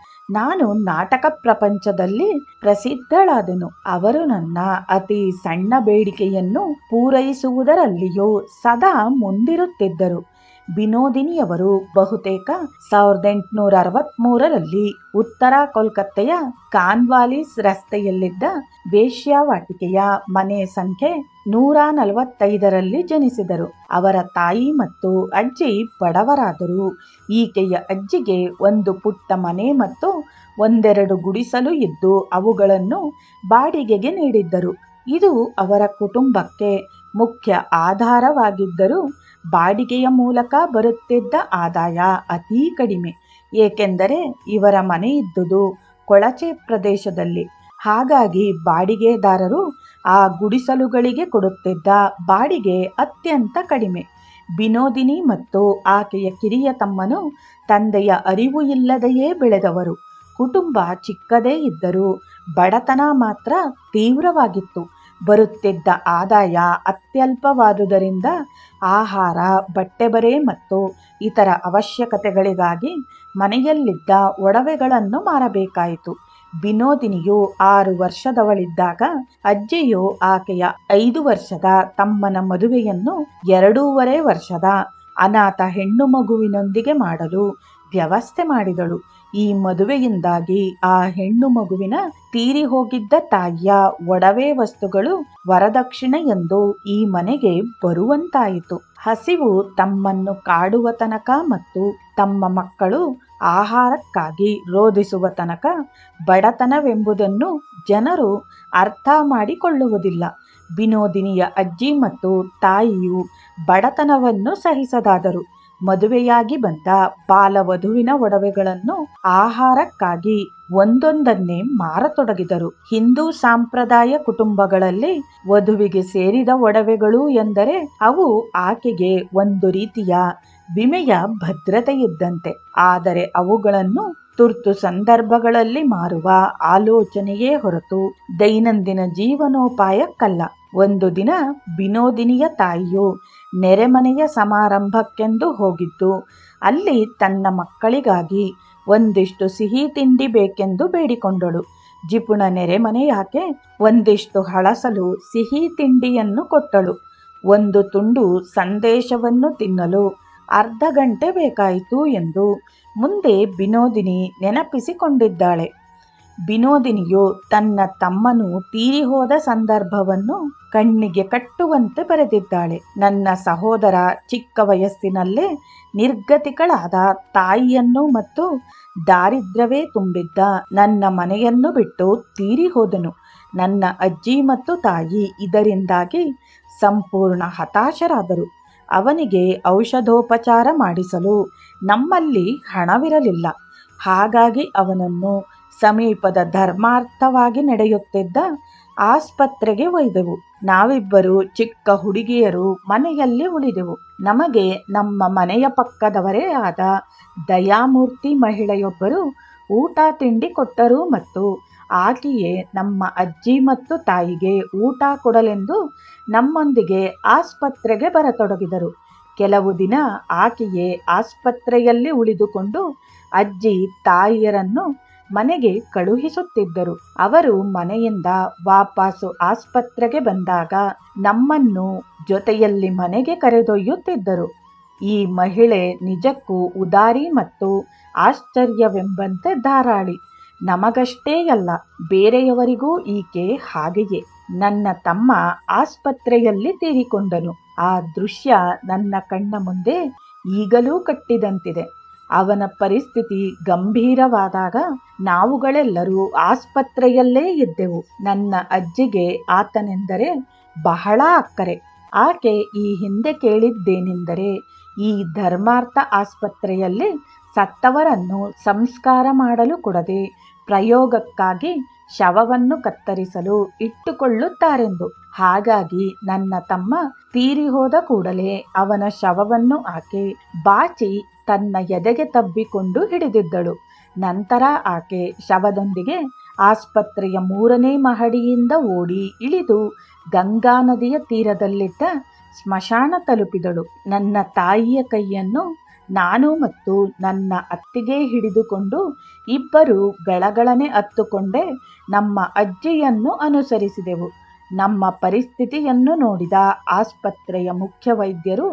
ನಾನು ನಾಟಕ ಪ್ರಪಂಚದಲ್ಲಿ ಪ್ರಸಿದ್ಧಳಾದೆನು. ಅವರು ನನ್ನ ಅತಿ ಸಣ್ಣ ಬೇಡಿಕೆಯನ್ನು ಪೂರೈಸುವುದರಲ್ಲಿಯೂ ಸದಾ ಮುಂದಿರುತ್ತಿದ್ದರು. ವಿನೋದಿನಿಯವರು ಬಹುತೇಕ 1863ರಲ್ಲಿ ಉತ್ತರ ಕೋಲ್ಕತ್ತೆಯ ಕಾನ್ವಾಲಿಸ್ ರಸ್ತೆಯಲ್ಲಿದ್ದ ವೇಶ್ಯಾವಾಟಿಕೆಯ ಮನೆ ಸಂಖ್ಯೆ 145ರಲ್ಲಿ ಜನಿಸಿದರು. ಅವರ ತಾಯಿ ಮತ್ತು ಅಜ್ಜಿ ಬಡವರಾದರು. ಈಕೆಯ ಅಜ್ಜಿಗೆ ಒಂದು ಪುಟ್ಟ ಮನೆ ಮತ್ತು ಒಂದೆರಡು ಗುಡಿಸಲು ಇದ್ದು ಅವುಗಳನ್ನು ಬಾಡಿಗೆಗೆ ನೀಡಿದ್ದರು. ಇದು ಅವರ ಕುಟುಂಬಕ್ಕೆ ಮುಖ್ಯ ಆಧಾರವಾಗಿದ್ದರೂ ಬಾಡಿಗೆಯ ಮೂಲಕ ಬರುತ್ತಿದ್ದ ಆದಾಯ ಅತೀ ಕಡಿಮೆ. ಏಕೆಂದರೆ ಇವರ ಮನೆ ಇದ್ದುದು ಕೊಳಚೆ ಪ್ರದೇಶದಲ್ಲಿ. ಹಾಗಾಗಿ ಬಾಡಿಗೆದಾರರು ಆ ಗುಡಿಸಲುಗಳಿಗೆ ಕೊಡುತ್ತಿದ್ದ ಬಾಡಿಗೆ ಅತ್ಯಂತ ಕಡಿಮೆ. ವಿನೋದಿನಿ ಮತ್ತು ಆಕೆಯ ಕಿರಿಯ ತಮ್ಮನು ತಂದೆಯ ಅರಿವು ಇಲ್ಲದೆಯೇ ಬೆಳೆದವರು. ಕುಟುಂಬ ಚಿಕ್ಕದೇ ಇದ್ದರೂ ಬಡತನ ಮಾತ್ರ ತೀವ್ರವಾಗಿತ್ತು. ಬರುತ್ತಿದ್ದ ಆದಾಯ ಅತ್ಯಲ್ಪವಾದುದರಿಂದ ಆಹಾರ, ಬಟ್ಟೆ ಬರೆ ಮತ್ತು ಇತರ ಅವಶ್ಯಕತೆಗಳಿಗಾಗಿ ಮನೆಯಲ್ಲಿದ್ದ ಒಡವೆಗಳನ್ನು ಮಾರಬೇಕಾಯಿತು. ವಿನೋದಿನಿಯು 6 ವರ್ಷದವಳಿದ್ದಾಗ ಅಜ್ಜಿಯು ಆಕೆಯ 5 ವರ್ಷದ ತಮ್ಮನ ಮದುವೆಯನ್ನು 2.5 ವರ್ಷದ ಅನಾಥ ಹೆಣ್ಣು ಮಗುವಿನೊಂದಿಗೆ ಮಾಡಲು ವ್ಯವಸ್ಥೆ ಮಾಡಿದಳು. ಈ ಮದುವೆಯಿಂದಾಗಿ ಆ ಹೆಣ್ಣು ಮಗುವಿನ ತೀರಿ ಹೋಗಿದ್ದ ತಾಯಿಯ ಒಡವೆ ವಸ್ತುಗಳು ವರದಕ್ಷಿಣೆ ಎಂದು ಈ ಮನೆಗೆ ಬರುವಂತಾಯಿತು. ಹಸಿವು ತಮ್ಮನ್ನು ಕಾಡುವ ತನಕ ಮತ್ತು ತಮ್ಮ ಮಕ್ಕಳು ಆಹಾರಕ್ಕಾಗಿ ರೋಧಿಸುವ ತನಕ ಬಡತನವೆಂಬುದನ್ನು ಜನರು ಅರ್ಥ ಮಾಡಿಕೊಳ್ಳುವುದಿಲ್ಲ. ವಿನೋದಿನಿಯ ಅಜ್ಜಿ ಮತ್ತು ತಾಯಿಯು ಬಡತನವನ್ನು ಸಹಿಸದಾದರು. ಮದುವೆಯಾಗಿ ಬಂದ ಬಾಲವಧುವಿನ ಒಡವೆಗಳನ್ನು ಆಹಾರಕ್ಕಾಗಿ ಒಂದೊಂದನ್ನೇ ಮಾರತೊಡಗಿದರು. ಹಿಂದೂ ಸಂಪ್ರದಾಯ ಕುಟುಂಬಗಳಲ್ಲಿ ವಧುವಿಗೆ ಸೇರಿದ ಒಡವೆಗಳು ಎಂದರೆ ಅವು ಆಕೆಗೆ ಒಂದು ರೀತಿಯ ವಿಮೆಯ ಭದ್ರತೆ ಇದ್ದಂತೆ. ಆದರೆ ಅವುಗಳನ್ನು ತುರ್ತು ಸಂದರ್ಭಗಳಲ್ಲಿ ಮಾರುವ ಆಲೋಚನೆಯೇ ಹೊರತು ದೈನಂದಿನ ಜೀವನೋಪಾಯಕ್ಕಲ್ಲ. ಒಂದು ದಿನ ವಿನೋದಿನಿಯ ತಾಯಿಯು ನೆರೆಮನೆಯ ಸಮಾರಂಭಕ್ಕೆಂದು ಹೋಗಿದ್ದು ಅಲ್ಲಿ ತನ್ನ ಮಕ್ಕಳಿಗಾಗಿ ಒಂದಿಷ್ಟು ಸಿಹಿ ತಿಂಡಿ ಬೇಕೆಂದು ಬೇಡಿಕೊಂಡಳು. ಜಿಪುಣ ನೆರೆಮನೆಯಾಕೆ ಒಂದಿಷ್ಟು ಹಳಸಲು ಸಿಹಿ ತಿಂಡಿಯನ್ನು ಕೊಟ್ಟಳು. ಒಂದು ತುಂಡು ಸಂದೇಶವನ್ನು ತಿನ್ನಲು ಅರ್ಧ ಗಂಟೆ ಬೇಕಾಯಿತು ಎಂದು ಮುಂದೆ ವಿನೋದಿನಿ ನೆನಪಿಸಿಕೊಂಡಿದ್ದಾಳೆ. ವಿನೋದಿನಿಯು ತನ್ನ ತಮ್ಮನು ತೀರಿ ಹೋದ ಸಂದರ್ಭವನ್ನು ಕಣ್ಣಿಗೆ ಕಟ್ಟುವಂತೆ ಬರೆದಿದ್ದಾಳೆ. ನನ್ನ ಸಹೋದರ ಚಿಕ್ಕ ವಯಸ್ಸಿನಲ್ಲೇ ನಿರ್ಗತಿಗಳಾದ ತಾಯಿಯನ್ನು ಮತ್ತು ದಾರಿದ್ರ್ಯವೇ ತುಂಬಿದ್ದ ನನ್ನ ಮನೆಯನ್ನು ಬಿಟ್ಟು ತೀರಿ ಹೋದನು. ನನ್ನ ಅಜ್ಜಿ ಮತ್ತು ತಾಯಿ ಇದರಿಂದಾಗಿ ಸಂಪೂರ್ಣ ಹತಾಶರಾದರು. ಅವನಿಗೆ ಔಷಧೋಪಚಾರ ಮಾಡಿಸಲು ನಮ್ಮಲ್ಲಿ ಹಣವಿರಲಿಲ್ಲ. ಹಾಗಾಗಿ ಅವನನ್ನು ಸಮೀಪದ ಧರ್ಮಾರ್ಥವಾಗಿ ನಡೆಯುತ್ತಿದ್ದ ಆಸ್ಪತ್ರೆಗೆ ಒಯ್ದೆವು. ನಾವಿಬ್ಬರು ಚಿಕ್ಕ ಹುಡುಗಿಯರು ಮನೆಯಲ್ಲಿ ಉಳಿದೆವು. ನಮಗೆ ನಮ್ಮ ಮನೆಯ ಪಕ್ಕದವರೇ ಆದ ದಯಾಮೂರ್ತಿ ಮಹಿಳೆಯೊಬ್ಬರು ಊಟ ತಿಂಡಿ ಕೊಟ್ಟರು ಮತ್ತು ಆಕೆಯೇ ನಮ್ಮ ಅಜ್ಜಿ ಮತ್ತು ತಾಯಿಗೆ ಊಟ ಕೊಡಲೆಂದು ನಮ್ಮೊಂದಿಗೆ ಆಸ್ಪತ್ರೆಗೆ ಬರತೊಡಗಿದರು. ಕೆಲವು ದಿನ ಆಕೆಯೇ ಆಸ್ಪತ್ರೆಯಲ್ಲಿ ಉಳಿದುಕೊಂಡು ಅಜ್ಜಿ ತಾಯಿಯರನ್ನು ಮನೆಗೆ ಕಳುಹಿಸುತ್ತಿದ್ದರು. ಅವರು ಮನೆಯಿಂದ ವಾಪಸ್ಸು ಆಸ್ಪತ್ರೆಗೆ ಬಂದಾಗ ನಮ್ಮನ್ನು ಜೊತೆಯಲ್ಲಿ ಮನೆಗೆ ಕರೆದೊಯ್ಯುತ್ತಿದ್ದರು. ಈ ಮಹಿಳೆ ನಿಜಕ್ಕೂ ಉದಾರಿ ಮತ್ತು ಆಶ್ಚರ್ಯವೆಂಬಂತೆ ಧಾರಾಳಿ. ನಮಗಷ್ಟೇ ಅಲ್ಲ, ಬೇರೆಯವರಿಗೂ ಈಕೆ ಹಾಗೆಯೇ. ನನ್ನ ತಮ್ಮ ಆಸ್ಪತ್ರೆಯಲ್ಲಿ ತೀರಿಕೊಂಡನು. ಆ ದೃಶ್ಯ ನನ್ನ ಕಣ್ಣ ಮುಂದೆ ಈಗಲೂ ಕಟ್ಟಿದಂತಿದೆ. ಅವನ ಪರಿಸ್ಥಿತಿ ಗಂಭೀರವಾದಾಗ ನಾವುಗಳೆಲ್ಲರೂ ಆಸ್ಪತ್ರೆಯಲ್ಲೇ ಇದ್ದೆವು. ನನ್ನ ಅಜ್ಜಿಗೆ ಆತನೆಂದರೆ ಬಹಳ ಅಕ್ಕರೆ. ಆಕೆ ಈ ಹಿಂದೆ ಕೇಳಿದ್ದೇನೆಂದರೆ, ಈ ಧರ್ಮಾರ್ಥ ಆಸ್ಪತ್ರೆಯಲ್ಲಿ ಸತ್ತವರನ್ನು ಸಂಸ್ಕಾರ ಮಾಡಲು ಕೊಡದೆ ಪ್ರಯೋಗಕ್ಕಾಗಿ ಶವವನ್ನು ಕತ್ತರಿಸಲು ಇಟ್ಟುಕೊಳ್ಳುತ್ತಾರೆಂದು. ಹಾಗಾಗಿ ನನ್ನ ತಮ್ಮ ತೀರಿ ಹೋದ ಕೂಡಲೇ ಅವನ ಶವವನ್ನು ಆಕೆ ಬಾಚಿ ತನ್ನ ಎದೆಗೆ ತಬ್ಬಿಕೊಂಡು ಹಿಡಿದಿದ್ದಳು. ನಂತರ ಆಕೆ ಶವದೊಂದಿಗೆ ಆಸ್ಪತ್ರೆಯ 3ನೇ ಮಹಡಿಯಿಂದ ಓಡಿ ಇಳಿದು ಗಂಗಾ ನದಿಯ ತೀರದಲ್ಲಿದ್ದ ಸ್ಮಶಾನ ತಲುಪಿದಳು. ನನ್ನ ತಾಯಿಯ ಕೈಯನ್ನು ನಾನು ಮತ್ತು ನನ್ನ ಅತ್ತಿಗೆ ಹಿಡಿದುಕೊಂಡು ಇಬ್ಬರು ಗಳಗಳನೆ ಹತ್ತುಕೊಂಡೇ ನಮ್ಮ ಅಜ್ಜಿಯನ್ನು ಅನುಸರಿಸಿದೆವು. ನಮ್ಮ ಪರಿಸ್ಥಿತಿಯನ್ನು ನೋಡಿದ ಆಸ್ಪತ್ರೆಯ ಮುಖ್ಯ ವೈದ್ಯರು,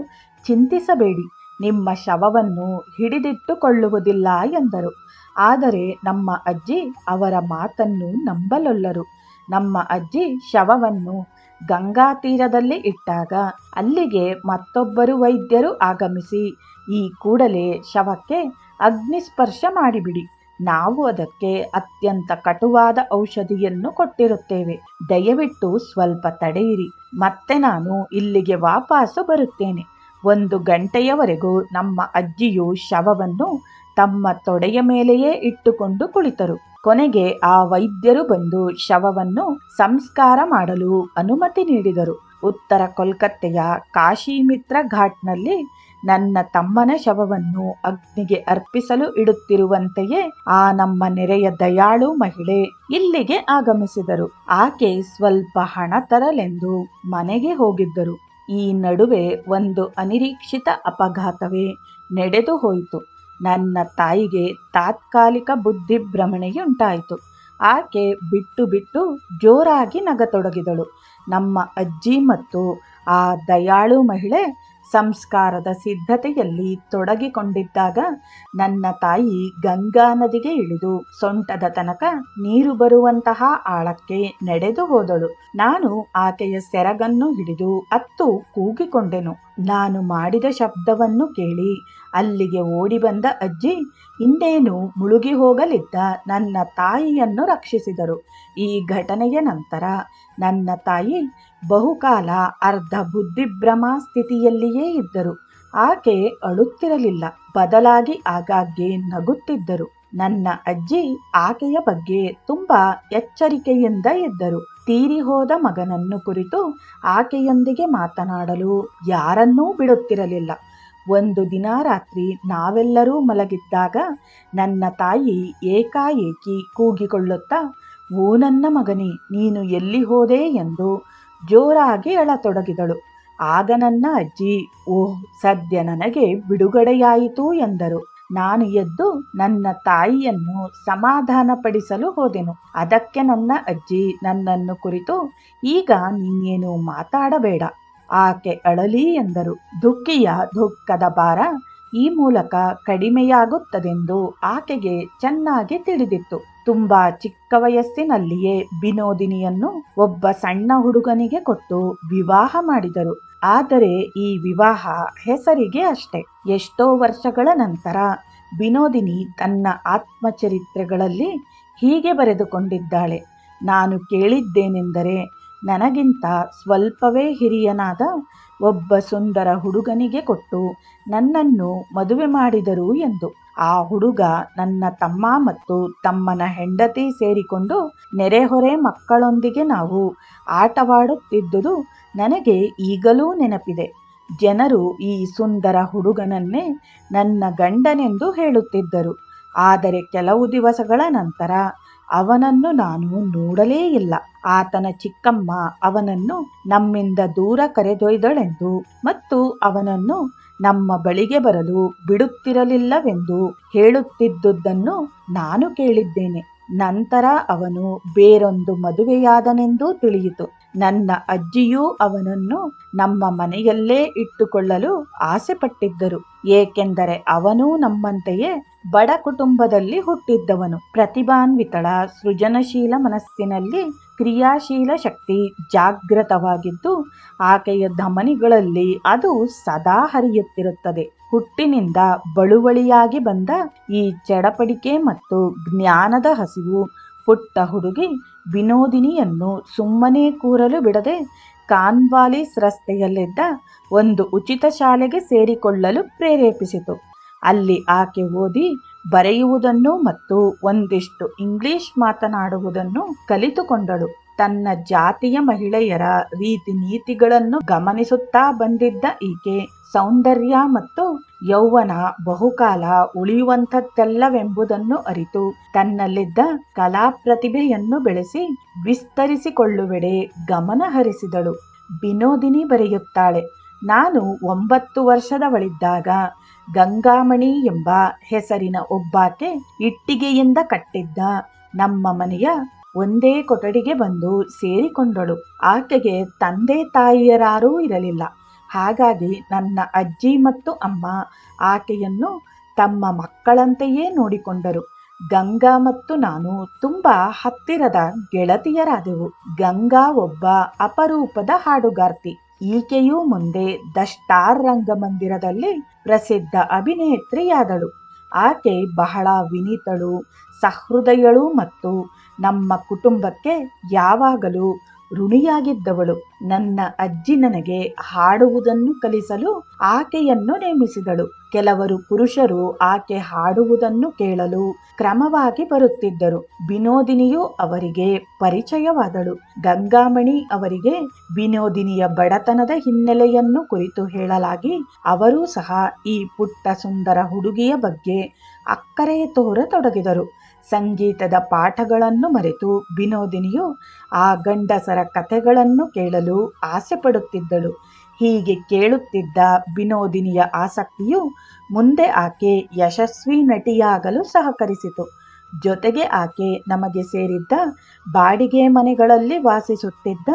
ಚಿಂತಿಸಬೇಡಿ, ನಿಮ್ಮ ಶವವನ್ನು ಹಿಡಿದಿಟ್ಟುಕೊಳ್ಳುವುದಿಲ್ಲ ಎಂದರು. ಆದರೆ ನಮ್ಮ ಅಜ್ಜಿ ಅವರ ಮಾತನ್ನು ನಂಬಲೊಲ್ಲರು. ನಮ್ಮ ಅಜ್ಜಿ ಶವವನ್ನು ಗಂಗಾ ತೀರದಲ್ಲಿ ಇಟ್ಟಾಗ ಅಲ್ಲಿಗೆ ಮತ್ತೊಬ್ಬರು ವೈದ್ಯರು ಆಗಮಿಸಿ, ಈ ಕೂಡಲೇ ಶವಕ್ಕೆ ಅಗ್ನಿಸ್ಪರ್ಶ ಮಾಡಿಬಿಡಿ, ನಾವು ಅದಕ್ಕೆ ಅತ್ಯಂತ ಕಟುವಾದ ಔಷಧಿಯನ್ನು ಕೊಟ್ಟಿರುತ್ತೇವೆ, ದಯವಿಟ್ಟು ಸ್ವಲ್ಪ ತಡೆಯಿರಿ, ಮತ್ತೆ ನಾನು ಇಲ್ಲಿಗೆ ವಾಪಸ್ಸು ಬರುತ್ತೇನೆ. 1 ಗಂಟೆಯವರೆಗೂ ನಮ್ಮ ಅಜ್ಜಿಯು ಶವವನ್ನು ತಮ್ಮ ತೊಡೆಯ ಮೇಲೆಯೇ ಇಟ್ಟುಕೊಂಡು ಕುಳಿತರು. ಕೊನೆಗೆ ಆ ವೈದ್ಯರು ಬಂದು ಶವವನ್ನು ಸಂಸ್ಕಾರ ಮಾಡಲು ಅನುಮತಿ ನೀಡಿದರು. ಉತ್ತರ ಕೋಲ್ಕತ್ತೆಯ ಕಾಶಿಮಿತ್ರ ಘಾಟ್ನಲ್ಲಿ ನನ್ನ ತಮ್ಮನ ಶವವನ್ನು ಅಗ್ನಿಗೆ ಅರ್ಪಿಸಲು ಇಡುತ್ತಿರುವಂತೆಯೇ ಆ ನಮ್ಮ ನೆರೆಯ ದಯಾಳು ಮಹಿಳೆ ಇಲ್ಲಿಗೆ ಆಗಮಿಸಿದರು. ಆಕೆ ಸ್ವಲ್ಪ ಹಣ ತರಲೆಂದು ಮನೆಗೆ ಹೋಗಿದ್ದರು. ಈ ನಡುವೆ ಒಂದು ಅನಿರೀಕ್ಷಿತ ಅಪಘಾತವೇ ನಡೆದು ಹೋಯಿತು. ನನ್ನ ತಾಯಿಗೆ ತಾತ್ಕಾಲಿಕ ಬುದ್ಧಿಭ್ರಮಣೆಯುಂಟಾಯಿತು. ಆಕೆ ಬಿಟ್ಟು ಬಿಟ್ಟು ಜೋರಾಗಿ ನಗತೊಡಗಿದಳು. ನಮ್ಮ ಅಜ್ಜಿ ಮತ್ತು ಆ ದಯಾಳು ಮಹಿಳೆ ಸಂಸ್ಕಾರದ ಸಿದ್ಧತೆಯಲ್ಲಿ ತೊಡಗಿಕೊಂಡಿದ್ದಾಗ ನನ್ನ ತಾಯಿ ಗಂಗಾ ನದಿಗೆ ಇಳಿದು ಸೊಂಟದ ತನಕ ನೀರು ಬರುವಂತಹ ಆಳಕ್ಕೆ ನಡೆದು ಹೋದಳು. ನಾನು ಆಕೆಯ ಸೆರಗನ್ನು ಹಿಡಿದು ಅತ್ತು ಕೂಗಿಕೊಂಡೆನು. ನಾನು ಮಾಡಿದ ಶಬ್ದವನ್ನು ಕೇಳಿ ಅಲ್ಲಿಗೆ ಓಡಿ ಬಂದ ಅಜ್ಜಿ ಇನ್ನೇನು ಮುಳುಗಿ ಹೋಗಲಿದ್ದ ನನ್ನ ತಾಯಿಯನ್ನು ರಕ್ಷಿಸಿದರು. ಈ ಘಟನೆಯ ನಂತರ ನನ್ನ ತಾಯಿ ಬಹುಕಾಲ ಅರ್ಧ ಬುದ್ಧಿಭ್ರಮ ಸ್ಥಿತಿಯಲ್ಲಿಯೇ ಇದ್ದರು. ಆಕೆ ಅಳುತ್ತಿರಲಿಲ್ಲ, ಬದಲಾಗಿ ಆಗಾಗ್ಗೆ ನಗುತ್ತಿದ್ದರು. ನನ್ನ ಅಜ್ಜಿ ಆಕೆಯ ಬಗ್ಗೆ ತುಂಬಾ ಎಚ್ಚರಿಕೆಯಿಂದ ಇದ್ದರು. ತೀರಿ ಹೋದ ಮಗನನ್ನು ಕುರಿತು ಆಕೆಯೊಂದಿಗೆ ಮಾತನಾಡಲು ಯಾರನ್ನೂ ಬಿಡುತ್ತಿರಲಿಲ್ಲ. ಒಂದು ದಿನ ರಾತ್ರಿ ನಾವೆಲ್ಲರೂ ಮಲಗಿದ್ದಾಗ ನನ್ನ ತಾಯಿ ಏಕಾಏಕಿ ಕೂಗಿಕೊಳ್ಳುತ್ತಾ, ಓ ನನ್ನ ಮಗನೇ, ನೀನು ಎಲ್ಲಿ ಹೋದೆ ಎಂದು ಜೋರಾಗಿ ಅಳತೊಡಗಿದಳು. ಆಗ ನನ್ನ ಅಜ್ಜಿ, ಓಹ್, ಸದ್ಯ ನನಗೆ ಬಿಡುಗಡೆಯಾಯಿತು ಎಂದರು. ನಾನು ಎದ್ದು ನನ್ನ ತಾಯಿಯನ್ನು ಸಮಾಧಾನಪಡಿಸಲು ಹೋದೆನು. ಅದಕ್ಕೆ ನನ್ನ ಅಜ್ಜಿ ನನ್ನನ್ನು ಕುರಿತು, ಈಗ ನೀನೇನು ಮಾತಾಡಬೇಡ, ಆಕೆ ಅಳಲಿ ಎಂದರು. ದುಃಖಿಯ ದುಃಖದ ಭಾರ ಈ ಮೂಲಕ ಕಡಿಮೆಯಾಗುತ್ತದೆಂದು ಆಕೆಗೆ ಚೆನ್ನಾಗಿ ತಿಳಿದಿತ್ತು. ತುಂಬಾ ಚಿಕ್ಕ ವಯಸ್ಸಿನಲ್ಲಿಯೇ ವಿನೋದಿನಿಯನ್ನು ಒಬ್ಬ ಸಣ್ಣ ಹುಡುಗನಿಗೆ ಕೊಟ್ಟು ವಿವಾಹ ಮಾಡಿದರು. ಆದರೆ ಈ ವಿವಾಹ ಹೆಸರಿಗೆ ಅಷ್ಟೆ. ಎಷ್ಟೋ ವರ್ಷಗಳ ನಂತರ ವಿನೋದಿನಿ ತನ್ನ ಆತ್ಮಚರಿತ್ರೆಗಳಲ್ಲಿ ಹೀಗೆ ಬರೆದುಕೊಂಡಿದ್ದಾಳೆ. ನಾನು ಕೇಳಿದ್ದೇನೆಂದರೆ, ನನಗಿಂತ ಸ್ವಲ್ಪವೇ ಹಿರಿಯನಾದ ಒಬ್ಬ ಸುಂದರ ಹುಡುಗನಿಗೆ ಕೊಟ್ಟು ನನ್ನನ್ನು ಮದುವೆ ಮಾಡಿದರು ಎಂದು. ಆ ಹುಡುಗ ನನ್ನ ತಮ್ಮ ಮತ್ತು ತಮ್ಮನ ಹೆಂಡತಿ ಸೇರಿಕೊಂಡು ನೆರೆಹೊರೆ ಮಕ್ಕಳೊಂದಿಗೆ ನಾವು ಆಟವಾಡುತ್ತಿದ್ದುದು ನನಗೆ ಈಗಲೂ ನೆನಪಿದೆ. ಜನರು ಈ ಸುಂದರ ಹುಡುಗನನ್ನೇ ನನ್ನ ಗಂಡನೆಂದು ಹೇಳುತ್ತಿದ್ದರು. ಆದರೆ ಕೆಲವು ದಿವಸಗಳ ನಂತರ ಅವನನ್ನು ನಾನು ನೋಡಲೇ ಇಲ್ಲ. ಆತನ ಚಿಕ್ಕಮ್ಮ ಅವನನ್ನು ನಮ್ಮಿಂದ ದೂರ ಕರೆದೊಯ್ದಳೆಂದು ಮತ್ತು ಅವನನ್ನು ನಮ್ಮ ಬಳಿಗೆ ಬರಲು ಬಿಡುತ್ತಿರಲಿಲ್ಲವೆಂದು ಹೇಳುತ್ತಿದ್ದುದನ್ನು ನಾನು ಕೇಳಿದ್ದೇನೆ. ನಂತರ ಅವನು ಬೇರೊಂದು ಮದುವೆಯಾದನೆಂದು ತಿಳಿಯಿತು. ನನ್ನ ಅಜ್ಜಿಯೂ ಅವನನ್ನು ನಮ್ಮ ಮನೆಯಲ್ಲೇ ಇಟ್ಟುಕೊಳ್ಳಲು ಆಸೆ ಪಟ್ಟಿದ್ದರು. ಏಕೆಂದರೆ ಅವನೂ ನಮ್ಮಂತೆಯೇ ಬಡ ಕುಟುಂಬದಲ್ಲಿ ಹುಟ್ಟಿದ್ದವನು. ಪ್ರತಿಭಾನ್ವಿತಳ ಸೃಜನಶೀಲ ಮನಸ್ಸಿನಲ್ಲಿ ಕ್ರಿಯಾಶೀಲ ಶಕ್ತಿ ಜಾಗೃತವಾಗಿದ್ದು ಆಕೆಯ ಧಮನಿಗಳಲ್ಲಿ ಅದು ಸದಾ ಹರಿಯುತ್ತಿರುತ್ತದೆ. ಹುಟ್ಟಿನಿಂದ ಬಳುವಳಿಯಾಗಿ ಬಂದ ಈ ಚಡಪಡಿಕೆ ಮತ್ತು ಜ್ಞಾನದ ಹಸಿವು ಪುಟ್ಟ ಹುಡುಗಿ ವಿನೋದಿನಿಯನ್ನು ಸುಮ್ಮನೆ ಕೂರಲು ಬಿಡದೆ ಕಾನ್ವಾಲಿಸ್ ರಸ್ತೆಯಲ್ಲಿದ್ದ ಒಂದು ಉಚಿತ ಶಾಲೆಗೆ ಸೇರಿಕೊಳ್ಳಲು ಪ್ರೇರೇಪಿಸಿತು. ಅಲ್ಲಿ ಆಕೆ ಓದಿ ಬರೆಯುವುದನ್ನು ಮತ್ತು ಒಂದಿಷ್ಟು ಇಂಗ್ಲಿಷ್ ಮಾತನಾಡುವುದನ್ನು ಕಲಿತುಕೊಂಡಳು. ತನ್ನ ಜಾತಿಯ ಮಹಿಳೆಯರ ರೀತಿ ನೀತಿಗಳನ್ನು ಗಮನಿಸುತ್ತಾ ಬಂದಿದ್ದ ಈಕೆ ಸೌಂದರ್ಯ ಮತ್ತು ಯೌವನ ಬಹುಕಾಲ ಉಳಿಯುವಂಥದ್ದಲ್ಲವೆಂಬುದನ್ನು ಅರಿತು ತನ್ನಲ್ಲಿದ್ದ ಕಲಾ ಪ್ರತಿಭೆಯನ್ನು ಬೆಳೆಸಿ ವಿಸ್ತರಿಸಿಕೊಳ್ಳುವೆಡೆ ಗಮನ ಹರಿಸಿದಳು. ವಿನೋದಿನಿ ಬರೆಯುತ್ತಾಳೆ, ನಾನು 9 ವರ್ಷದವಳಿದ್ದಾಗ ಗಂಗಾಮಣಿ ಎಂಬ ಹೆಸರಿನ ಒಬ್ಬಾಕೆ ಇಟ್ಟಿಗೆಯಿಂದ ಕಟ್ಟಿದ್ದ ನಮ್ಮ ಮನೆಯ ಒಂದೇ ಕೊಠಡಿಗೆ ಬಂದು ಸೇರಿಕೊಂಡಳು. ಆಕೆಗೆ ತಂದೆ ತಾಯಿಯರಾರೂ ಇರಲಿಲ್ಲ. ಹಾಗಾಗಿ ನನ್ನ ಅಜ್ಜಿ ಮತ್ತು ಅಮ್ಮ ಆಕೆಯನ್ನು ತಮ್ಮ ಮಕ್ಕಳಂತೆಯೇ ನೋಡಿಕೊಂಡರು. ಗಂಗಾ ಮತ್ತು ನಾನು ತುಂಬಾ ಹತ್ತಿರದ ಗೆಳತಿಯರಾದೆವು. ಗಂಗಾ ಒಬ್ಬ ಅಪರೂಪದ ಹಾಡುಗಾರ್ತಿ. ಈಕೆಯೂ ಮುಂದೆ ದ ಸ್ಟಾರ್ ರಂಗಮಂದಿರದಲ್ಲಿ ಪ್ರಸಿದ್ಧ ಅಭಿನೇತ್ರಿಯಾದಳು. ಆಕೆ ಬಹಳ ವಿನೀತಳು, ಸಹೃದಯಳು ಮತ್ತು ನಮ್ಮ ಕುಟುಂಬಕ್ಕೆ ಯಾವಾಗಲೂ ಋಣಿಯಾಗಿದ್ದವಳು. ನನ್ನ ಅಜ್ಜಿ ನನಗೆ ಹಾಡುವುದನ್ನು ಕಲಿಸಲು ಆಕೆಯನ್ನು ನೇಮಿಸಿದಳು. ಕೆಲವರು ಪುರುಷರು ಆಕೆ ಹಾಡುವುದನ್ನು ಕೇಳಲು ಕ್ರಮವಾಗಿ ಬರುತ್ತಿದ್ದರು. ವಿನೋದಿನಿಯು ಅವರಿಗೆ ಪರಿಚಯವಾದಳು. ಗಂಗಾಮಣಿ ಅವರಿಗೆ ವಿನೋದಿನಿಯ ಬಡತನದ ಹಿನ್ನೆಲೆಯನ್ನು ಕುರಿತು ಹೇಳಲಾಗಿ ಅವರೂ ಸಹ ಈ ಪುಟ್ಟ ಸುಂದರ ಹುಡುಗಿಯ ಬಗ್ಗೆ ಅಕ್ಕರೆ ತೋರತೊಡಗಿದರು. ಸಂಗೀತದ ಪಾಠಗಳನ್ನು ಮರೆತು ವಿನೋದಿನಿಯು ಆ ಗಂಡಸರ ಕಥೆಗಳನ್ನು ಕೇಳಲು ಆಸೆ ಪಡುತ್ತಿದ್ದಳು. ಹೀಗೆ ಕೇಳುತ್ತಿದ್ದ ವಿನೋದಿನಿಯ ಆಸಕ್ತಿಯು ಮುಂದೆ ಆಕೆ ಯಶಸ್ವಿ ನಟಿಯಾಗಲು ಸಹಕರಿಸಿತು. ಜೊತೆಗೆ ಆಕೆ ನಮಗೆ ಸೇರಿದ್ದ ಬಾಡಿಗೆ ಮನೆಗಳಲ್ಲಿ ವಾಸಿಸುತ್ತಿದ್ದ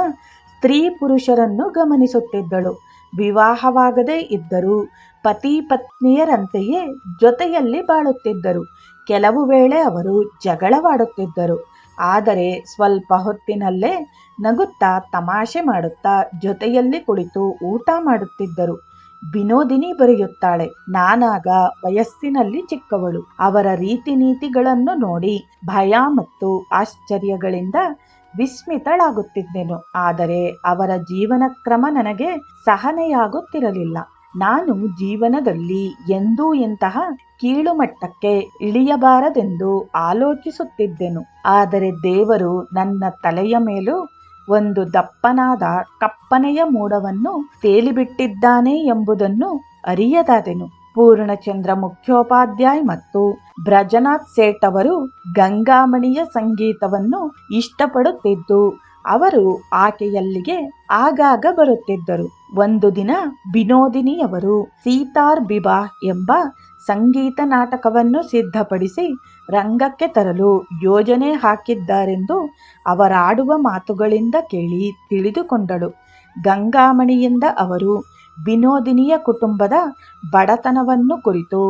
ಸ್ತ್ರೀ ಪುರುಷರನ್ನು ಗಮನಿಸುತ್ತಿದ್ದಳು. ವಿವಾಹವಾಗದೇ ಇದ್ದರೂ ಪತಿ ಪತ್ನಿಯರಂತೆಯೇ ಜೊತೆಯಲ್ಲಿ ಬಾಳುತ್ತಿದ್ದರು. ಕೆಲವು ವೇಳೆ ಅವರು ಜಗಳವಾಡುತ್ತಿದ್ದರು. ಆದರೆ ಸ್ವಲ್ಪ ಹೊತ್ತಿನಲ್ಲೇ ನಗುತ್ತಾ ತಮಾಷೆ ಮಾಡುತ್ತಾ ಜೊತೆಯಲ್ಲಿ ಕುಳಿತು ಊಟ ಮಾಡುತ್ತಿದ್ದರು. ವಿನೋದಿನಿ ಬರೆಯುತ್ತಾಳೆ, ನಾನಾಗ ವಯಸ್ಸಿನಲ್ಲಿ ಚಿಕ್ಕವಳು. ಅವರ ರೀತಿ ನೀತಿಗಳನ್ನು ನೋಡಿ ಭಯ ಮತ್ತು ಆಶ್ಚರ್ಯಗಳಿಂದ ವಿಸ್ಮಿತಳಾಗುತ್ತಿದ್ದೆನು. ಆದರೆ ಅವರ ಜೀವನ ಕ್ರಮ ನನಗೆ ಸಹನೆಯಾಗುತ್ತಿರಲಿಲ್ಲ. ನಾನು ಜೀವನದಲ್ಲಿ ಎಂದೂ ಇಂತಹ ಕೀಳುಮಟ್ಟಕ್ಕೆ ಇಳಿಯಬಾರದೆಂದು ಆಲೋಚಿಸುತ್ತಿದ್ದೆನು. ಆದರೆ ದೇವರು ನನ್ನ ತಲೆಯ ಮೇಲೂ ಒಂದು ದಪ್ಪನಾದ ಕಪ್ಪನೆಯ ಮೋಡವನ್ನು ತೇಲಿಬಿಟ್ಟಿದ್ದಾನೆ ಎಂಬುದನ್ನು ಅರಿಯದಾದೆನು. ಪೂರ್ಣಚಂದ್ರ ಮುಖ್ಯೋಪಾಧ್ಯಾಯ್ ಮತ್ತು ಬ್ರಜನಾಥ್ ಸೇಠ್ ಅವರು ಗಂಗಾಮಣಿಯ ಸಂಗೀತವನ್ನು ಇಷ್ಟಪಡುತ್ತಿದ್ದು ಅವರು ಆಕೆಯಲ್ಲಿಗೆ ಆಗಾಗ ಬರುತ್ತಿದ್ದರು. ಒಂದು ದಿನ ವಿನೋದಿನಿಯವರು ಸೀತಾರ್ ಬಿಬಾಹ್ ಎಂಬ ಸಂಗೀತ ನಾಟಕವನ್ನು ಸಿದ್ಧಪಡಿಸಿ ರಂಗಕ್ಕೆ ತರಲು ಯೋಜನೆ ಹಾಕಿದ್ದಾರೆಂದು ಅವರಾಡುವ ಮಾತುಗಳಿಂದ ಕೇಳಿ ತಿಳಿದುಕೊಂಡಳು. ಗಂಗಾಮಣಿಯಿಂದ ಅವರು ವಿನೋದಿನಿಯ ಕುಟುಂಬದ ಬಡತನವನ್ನು ಕುರಿತು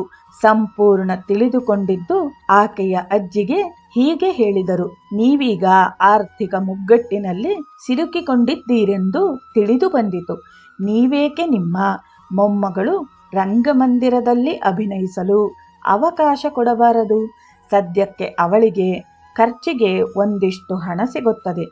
ಸಂಪೂರ್ಣ ತಿಳಿದುಕೊಂಡಿದ್ದು ಆಕೆಯ ಅಜ್ಜಿಗೆ ಹೀಗೆ ಹೇಳಿದರು, ನೀವೀಗ ಆರ್ಥಿಕ ಮುಗ್ಗಟ್ಟಿನಲ್ಲಿ ಸಿಲುಕಿಕೊಂಡಿದ್ದೀರೆಂದು ತಿಳಿದು ಬಂದಿತು. ನೀವೇಕೆ ನಿಮ್ಮ ಮೊಮ್ಮಗಳು ರಂಗಮಂದಿರದಲ್ಲಿ ಅಭಿನಯಿಸಲು ಅವಕಾಶ ಕೊಡಬಾರದು? ಸದ್ಯಕ್ಕೆ ಅವಳಿಗೆ ಖರ್ಚಿಗೆ ಒಂದಿಷ್ಟು ಹಣ ಸಿಗುತ್ತದೆ.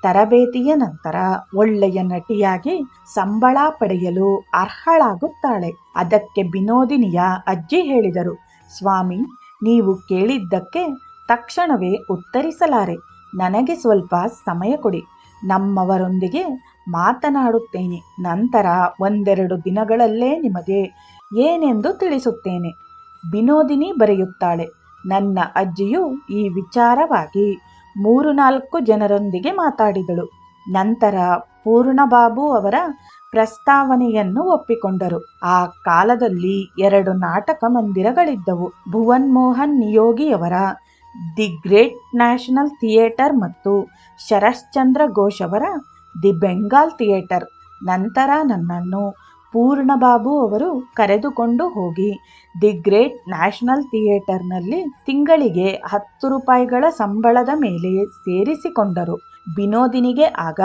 ತರಬೇತಿಯ ನಂತರ ಒಳ್ಳೆಯ ನಟಿಯಾಗಿ ಸಂಬಳ ಪಡೆಯಲು ಅರ್ಹಳಾಗುತ್ತಾಳೆ. ಅದಕ್ಕೆ ವಿನೋದಿನಿಯ ಅಜ್ಜಿ ಹೇಳಿದರು, ಸ್ವಾಮಿ, ನೀವು ಕೇಳಿದ್ದಕ್ಕೆ ತಕ್ಷಣವೇ ಉತ್ತರಿಸಲಾರೆ. ನನಗೆ ಸ್ವಲ್ಪ ಸಮಯ ಕೊಡಿ. ನಮ್ಮವರೊಂದಿಗೆ ಮಾತನಾಡುತ್ತೇನೆ. ನಂತರ 1-2 ದಿನಗಳಲ್ಲೇ ನಿಮಗೆ ಏನೆಂದು ತಿಳಿಸುತ್ತೇನೆ. ವಿನೋದಿನಿ ಬರೆಯುತ್ತಾಳೆ, ನನ್ನ ಅಜ್ಜಿಯು ಈ ವಿಚಾರವಾಗಿ 3-4 ಜನರೊಂದಿಗೆ ಮಾತಾಡಿದಳು. ನಂತರ ಪೂರ್ಣಬಾಬು ಅವರ ಪ್ರಸ್ತಾವನೆಯನ್ನು ಒಪ್ಪಿಕೊಂಡರು. ಆ ಕಾಲದಲ್ಲಿ 2 ನಾಟಕ ಮಂದಿರಗಳಿದ್ದವು. ಭುವನ್ ಮೋಹನ್ ನಿಯೋಗಿಯವರ ದಿ ಗ್ರೇಟ್ ನ್ಯಾಷನಲ್ ಥಿಯೇಟರ್ ಮತ್ತು ಶರಶ್ಚಂದ್ರ ಘೋಷ್ ಅವರ ದಿ ಬೆಂಗಾಲ್ ಥಿಯೇಟರ್. ನಂತರ ನನ್ನನ್ನು ಪೂರ್ಣಬಾಬು ಅವರು ಕರೆದುಕೊಂಡು ಹೋಗಿ ದಿ ಗ್ರೇಟ್ ನ್ಯಾಷನಲ್ ಥಿಯೇಟರ್ನಲ್ಲಿ ತಿಂಗಳಿಗೆ 10 ರೂಪಾಯಿಗಳ ಸಂಬಳದ ಮೇಲೆ ಸೇರಿಸಿಕೊಂಡರು. ವಿನೋದಿನಿಗೆ ಆಗ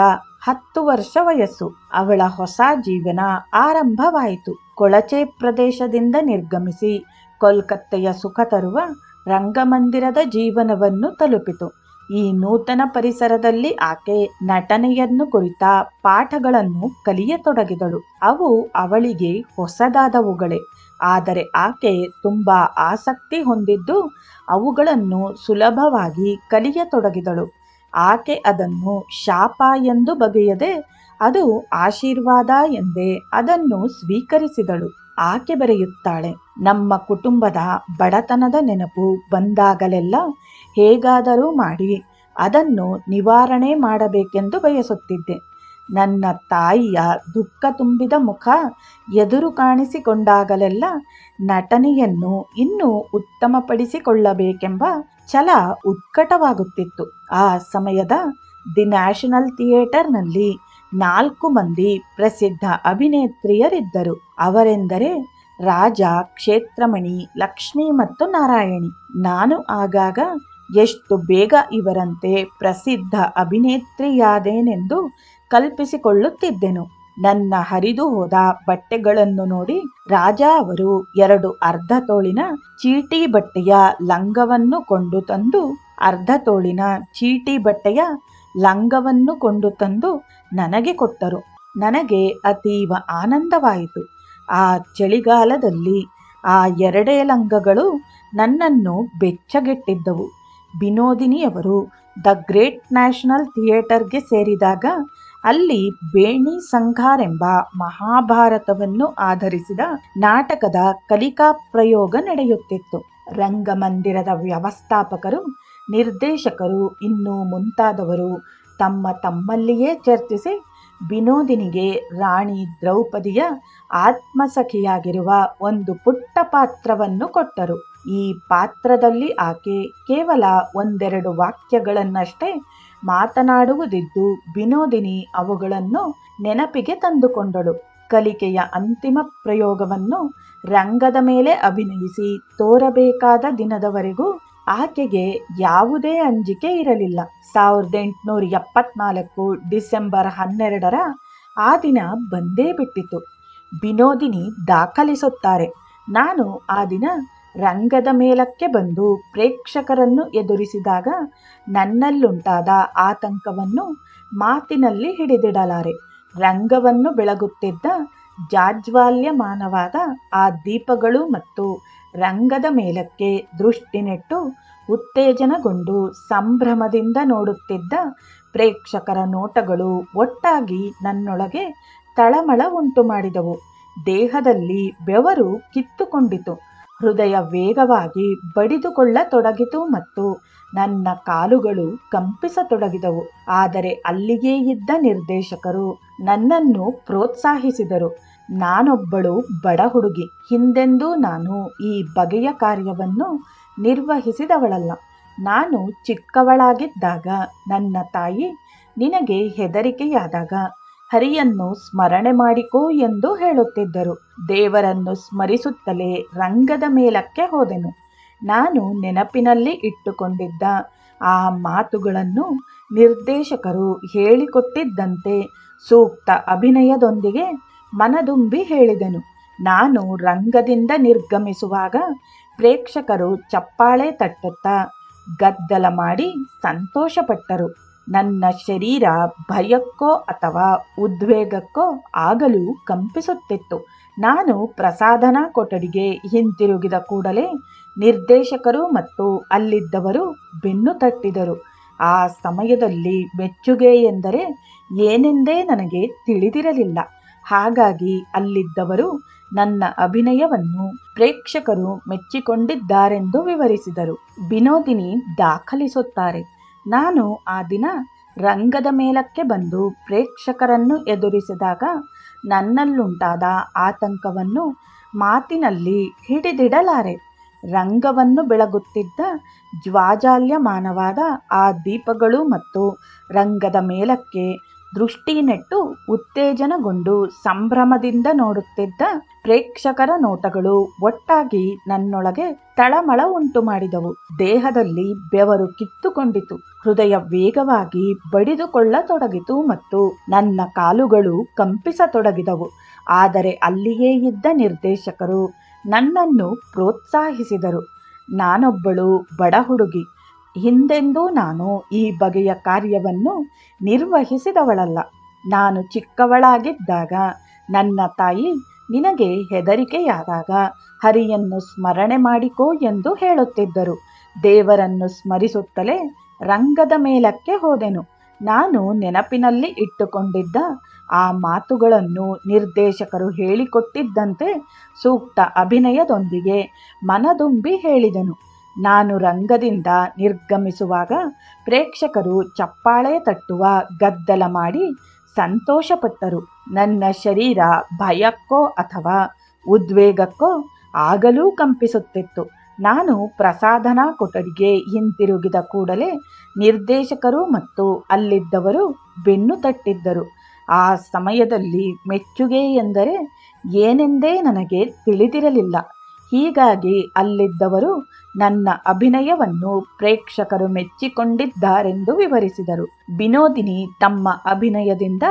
10 ವರ್ಷ ವಯಸ್ಸು. ಅವಳ ಹೊಸ ಜೀವನ ಆರಂಭವಾಯಿತು. ಕೊಳಚೆ ಪ್ರದೇಶದಿಂದ ನಿರ್ಗಮಿಸಿ ಕೋಲ್ಕತ್ತೆಯ ಸುಖ ತರುವ ರಂಗಮಂದಿರದ ಜೀವನವನ್ನು ತಲುಪಿತು. ಈ ನೂತನ ಪರಿಸರದಲ್ಲಿ ಆಕೆ ನಟನೆಯನ್ನು ಕುರಿತ ಪಾಠಗಳನ್ನು ಕಲಿಯತೊಡಗಿದಳು. ಅವು ಅವಳಿಗೆ ಹೊಸದಾದವುಗಳೇ, ಆದರೆ ಆಕೆ ತುಂಬ ಆಸಕ್ತಿ ಹೊಂದಿದ್ದು ಅವುಗಳನ್ನು ಸುಲಭವಾಗಿ ಕಲಿಯತೊಡಗಿದಳು. ಆಕೆ ಅದನ್ನು ಶಾಪ ಎಂದು ಬಗೆಯದೆ ಅದು ಆಶೀರ್ವಾದ ಎಂದೇ ಅದನ್ನು ಸ್ವೀಕರಿಸಿದಳು. ಆಕೆ ಬರೆಯುತ್ತಾಳೆ, ನಮ್ಮ ಕುಟುಂಬದ ಬಡತನದ ನೆನಪು ಬಂದಾಗಲೆಲ್ಲ ಹೇಗಾದರೂ ಮಾಡಿ ಅದನ್ನು ನಿವಾರಣೆ ಮಾಡಬೇಕೆಂದು ಬಯಸುತ್ತಿದ್ದೆ. ನನ್ನ ತಾಯಿಯ ದುಃಖ ತುಂಬಿದ ಮುಖ ಎದುರು ಕಾಣಿಸಿಕೊಂಡಾಗಲೆಲ್ಲ ನಟನೆಯನ್ನು ಇನ್ನೂ ಉತ್ತಮಪಡಿಸಿಕೊಳ್ಳಬೇಕೆಂಬ ಛಲ ಉತ್ಕಟವಾಗುತ್ತಿತ್ತು. ಆ ಸಮಯದ ದಿ ನ್ಯಾಷನಲ್ ಥಿಯೇಟರ್ನಲ್ಲಿ 4 ಮಂದಿ ಪ್ರಸಿದ್ಧ ಅಭಿನೇತ್ರಿಯರಿದ್ದರು. ಅವರೆಂದರೆ ರಾಜ, ಕ್ಷೇತ್ರಮಣಿ, ಲಕ್ಷ್ಮಿ ಮತ್ತು ನಾರಾಯಣಿ. ನಾನು ಆಗಾಗ ಎಷ್ಟು ಬೇಗ ಇವರಂತೆ ಪ್ರಸಿದ್ಧ ಅಭಿನೇತ್ರಿಯಾದೇನೆಂದು ಕಲ್ಪಿಸಿಕೊಳ್ಳುತ್ತಿದ್ದೆನು. ನನ್ನ ಹರಿದು ಹೋದ ಬಟ್ಟೆಗಳನ್ನು ನೋಡಿ ರಾಜ ಅವರು 2 ಅರ್ಧ ತೋಳಿನ ಚೀಟಿ ಬಟ್ಟೆಯ ಲಂಗವನ್ನು ಕೊಂಡು ತಂದು ನನಗೆ ಕೊಟ್ಟರು. ನನಗೆ ಅತೀವ ಆನಂದವಾಯಿತು. ಆ ಚಳಿಗಾಲದಲ್ಲಿ ಆ 2 ಲಂಗಗಳು ನನ್ನನ್ನು ಬೆಚ್ಚಗೆಟ್ಟಿದ್ದವು. ವಿನೋದಿನಿಯವರು ದ ಗ್ರೇಟ್ ನ್ಯಾಷನಲ್ ಥಿಯೇಟರ್ಗೆ ಸೇರಿದಾಗ ಅಲ್ಲಿ ಬೇಣಿ ಸಂಘಾರ್ ಎಂಬ ಮಹಾಭಾರತವನ್ನು ಆಧರಿಸಿದ ನಾಟಕದ ಕಲಿಕಾ ಪ್ರಯೋಗ ನಡೆಯುತ್ತಿತ್ತು. ರಂಗಮಂದಿರದ ವ್ಯವಸ್ಥಾಪಕರು, ನಿರ್ದೇಶಕರು ಇನ್ನೂ ಮುಂತಾದವರು ತಮ್ಮಲ್ಲಿಯೇ ಚರ್ಚಿಸಿ ವಿನೋದಿನಿಗೆ ರಾಣಿ ದ್ರೌಪದಿಯ ಆತ್ಮಸಖಿಯಾಗಿರುವ ಒಂದು ಪುಟ್ಟ ಪಾತ್ರವನ್ನು ಕೊಟ್ಟರು. ಈ ಪಾತ್ರದಲ್ಲಿ ಆಕೆ ಕೇವಲ 1-2 ವಾಕ್ಯಗಳನ್ನಷ್ಟೇ ಮಾತನಾಡುವುದಿದ್ದು ವಿನೋದಿನಿ ಅವುಗಳನ್ನು ನೆನಪಿಗೆ ತಂದುಕೊಂಡಳು. ಕಲಿಕೆಯ ಅಂತಿಮ ಪ್ರಯೋಗವನ್ನು ರಂಗದ ಮೇಲೆ ಅಭಿನಯಿಸಿ ತೋರಬೇಕಾದ ದಿನದವರೆಗೂ ಆಕೆಗೆ ಯಾವುದೇ ಅಂಜಿಕೆ ಇರಲಿಲ್ಲ. 1874 ಡಿಸೆಂಬರ್ 12 ಆ ದಿನ ಬಂದೇ ಬಿಟ್ಟಿತು. ವಿನೋದಿನಿ ದಾಖಲಿಸುತ್ತಾರೆ, ನಾನು ಆ ದಿನ ರಂಗದ ಮೇಲಕ್ಕೆ ಬಂದು ಪ್ರೇಕ್ಷಕರನ್ನು ಎದುರಿಸಿದಾಗ ನನ್ನಲ್ಲುಂಟಾದ ಆತಂಕವನ್ನು ಮಾತಿನಲ್ಲಿ ಹಿಡಿದಿಡಲಾರೆ. ರಂಗವನ್ನು ಬೆಳಗುತ್ತಿದ್ದ ಜಾಜ್ವಾಲ್ಯಮಾನವಾದ ಆ ದೀಪಗಳು ಮತ್ತು ರಂಗದ ಮೇಲಕ್ಕೆ ದೃಷ್ಟಿ ನೆಟ್ಟು ಉತ್ತೇಜನಗೊಂಡು ಸಂಭ್ರಮದಿಂದ ನೋಡುತ್ತಿದ್ದ ಪ್ರೇಕ್ಷಕರ ನೋಟಗಳು ಒಟ್ಟಾಗಿ ನನ್ನೊಳಗೆ ತಳಮಳ ಉಂಟು ಮಾಡಿದವು. ದೇಹದಲ್ಲಿ ಬೆವರು ಕಿತ್ತುಕೊಂಡಿತು. ಹೃದಯ ವೇಗವಾಗಿ ಬಡಿದುಕೊಳ್ಳತೊಡಗಿತು ಮತ್ತು ನನ್ನ ಕಾಲುಗಳು ಕಂಪಿಸತೊಡಗಿದವು. ಆದರೆ ಅಲ್ಲಿಯೇ ಇದ್ದ ನಿರ್ದೇಶಕರು ನನ್ನನ್ನು ಪ್ರೋತ್ಸಾಹಿಸಿದರು. ನಾನೊಬ್ಬಳು ಬಡ ಹುಡುಗಿ. ಹಿಂದೆಂದೂ ನಾನು ಈ ಬಗೆಯ ಕಾರ್ಯವನ್ನು ನಿರ್ವಹಿಸಿದವಳಲ್ಲ. ನಾನು ಚಿಕ್ಕವಳಾಗಿದ್ದಾಗ ನನ್ನ ತಾಯಿ ನಿನಗೆ ಹೆದರಿಕೆಯಾದಾಗ ಹರಿಯನ್ನು ಸ್ಮರಣೆ ಮಾಡಿಕೋ ಎಂದು ಹೇಳುತ್ತಿದ್ದರು. ದೇವರನ್ನು ಸ್ಮರಿಸುತ್ತಲೇ ರಂಗದ ಮೇಲಕ್ಕೆ ಹೋದೆನು. ನಾನು ನೆನಪಿನಲ್ಲಿ ಇಟ್ಟುಕೊಂಡಿದ್ದ ಆ ಮಾತುಗಳನ್ನು ನಿರ್ದೇಶಕರು ಹೇಳಿಕೊಟ್ಟಿದ್ದಂತೆ ಸೂಕ್ತ ಅಭಿನಯದೊಂದಿಗೆ ಮನದುಂಬಿ ಹೇಳಿದೆನು. ನಾನು ರಂಗದಿಂದ ನಿರ್ಗಮಿಸುವಾಗ ಪ್ರೇಕ್ಷಕರು ಚಪ್ಪಾಳೆ ತಟ್ಟುತ್ತಾ ಗದ್ದಲ ಮಾಡಿ ಸಂತೋಷಪಟ್ಟರು. ನನ್ನ ಶರೀರ ಭಯಕ್ಕೋ ಅಥವಾ ಉದ್ವೇಗಕ್ಕೋ ಆಗಲೂ ಕಂಪಿಸುತ್ತಿತ್ತು. ನಾನು ಪ್ರಸಾಧನಾ ಕೊಠಡಿಗೆ ಹಿಂತಿರುಗಿದ ಕೂಡಲೇ ನಿರ್ದೇಶಕರು ಮತ್ತು ಅಲ್ಲಿದ್ದವರು ಬೆನ್ನು ತಟ್ಟಿದರು. ಆ ಸಮಯದಲ್ಲಿ ಮೆಚ್ಚುಗೆ ಎಂದರೆ ಏನೆಂದೇ ನನಗೆ ತಿಳಿದಿರಲಿಲ್ಲ. ಹಾಗಾಗಿ ಅಲ್ಲಿದ್ದವರು ನನ್ನ ಅಭಿನಯವನ್ನು ಪ್ರೇಕ್ಷಕರು ಮೆಚ್ಚಿಕೊಂಡಿದ್ದಾರೆಂದು ವಿವರಿಸಿದರು. ವಿನೋದಿನಿ ದಾಖಲಿಸುತ್ತಾರೆ, ನಾನು ಆ ದಿನ ರಂಗದ ಮೇಲಕ್ಕೆ ಬಂದು ಪ್ರೇಕ್ಷಕರನ್ನು ಎದುರಿಸಿದಾಗ ನನ್ನಲ್ಲುಂಟಾದ ಆತಂಕವನ್ನು ಮಾತಿನಲ್ಲಿ ಹಿಡಿದಿಡಲಾರೆ. ರಂಗವನ್ನು ಬೆಳಗುತ್ತಿದ್ದ ಜ್ವಾಜಾಲ್ಯಮಾನವಾದ ಆ ದೀಪಗಳು ಮತ್ತು ರಂಗದ ಮೇಲಕ್ಕೆ ದೃಷ್ಟಿ ನೆಟ್ಟು ಉತ್ತೇಜನಗೊಂಡು ಸಂಭ್ರಮದಿಂದ ನೋಡುತ್ತಿದ್ದ ಪ್ರೇಕ್ಷಕರ ನೋಟಗಳು ಒಟ್ಟಾಗಿ ನನ್ನೊಳಗೆ ತಳಮಳ ಉಂಟು ಮಾಡಿದವು. ದೇಹದಲ್ಲಿ ಬೆವರು ಕಿತ್ತುಕೊಂಡಿತು. ಹೃದಯ ವೇಗವಾಗಿ ಬಡಿದುಕೊಳ್ಳತೊಡಗಿತು ಮತ್ತು ನನ್ನ ಕಾಲುಗಳು ಕಂಪಿಸತೊಡಗಿದವು. ಆದರೆ ಅಲ್ಲಿಯೇ ಇದ್ದ ನಿರ್ದೇಶಕರು ನನ್ನನ್ನು ಪ್ರೋತ್ಸಾಹಿಸಿದರು. ನಾನೊಬ್ಬಳು ಬಡ ಹುಡುಗಿ. ಹಿಂದೆಂದೂ ನಾನು ಈ ಬಗೆಯ ಕಾರ್ಯವನ್ನು ನಿರ್ವಹಿಸಿದವಳಲ್ಲ. ನಾನು ಚಿಕ್ಕವಳಾಗಿದ್ದಾಗ ನನ್ನ ತಾಯಿ ನಿನಗೆ ಹೆದರಿಕೆಯಾದಾಗ ಹರಿಯನ್ನು ಸ್ಮರಣೆ ಮಾಡಿಕೋ ಎಂದು ಹೇಳುತ್ತಿದ್ದರು. ದೇವರನ್ನು ಸ್ಮರಿಸುತ್ತಲೇ ರಂಗದ ಮೇಲಕ್ಕೆ ಹೋದೆನು. ನಾನು ನೆನಪಿನಲ್ಲಿ ಇಟ್ಟುಕೊಂಡಿದ್ದ ಆ ಮಾತುಗಳನ್ನು ನಿರ್ದೇಶಕರು ಹೇಳಿಕೊಟ್ಟಿದ್ದಂತೆ ಸೂಕ್ತ ಅಭಿನಯದೊಂದಿಗೆ ಮನದುಂಬಿ ಹೇಳಿದೆನು. ನಾನು ರಂಗದಿಂದ ನಿರ್ಗಮಿಸುವಾಗ ಪ್ರೇಕ್ಷಕರು ಚಪ್ಪಾಳೆ ತಟ್ಟುವ ಗದ್ದಲ ಮಾಡಿ ಸಂತೋಷಪಟ್ಟರು. ನನ್ನ ಶರೀರ ಭಯಕ್ಕೋ ಅಥವಾ ಉದ್ವೇಗಕ್ಕೋ ಆಗಲೂ ಕಂಪಿಸುತ್ತಿತ್ತು. ನಾನು ಪ್ರಸಾಧನಾ ಕೊಠಡಿಗೆ ಹಿಂತಿರುಗಿದ ಕೂಡಲೇ ನಿರ್ದೇಶಕರು ಮತ್ತು ಅಲ್ಲಿದ್ದವರು ಬೆನ್ನು ತಟ್ಟಿದ್ದರು. ಆ ಸಮಯದಲ್ಲಿ ಮೆಚ್ಚುಗೆ ಎಂದರೆ ಏನೆಂದೇ ನನಗೆ ತಿಳಿದಿರಲಿಲ್ಲ. ಹೀಗಾಗಿ ಅಲ್ಲಿದ್ದವರು ನನ್ನ ಅಭಿನಯವನ್ನು ಪ್ರೇಕ್ಷಕರು ಮೆಚ್ಚಿಕೊಂಡಿದ್ದಾರೆಂದು ವಿವರಿಸಿದರು. ವಿನೋದಿನಿ ತಮ್ಮ ಅಭಿನಯದಿಂದ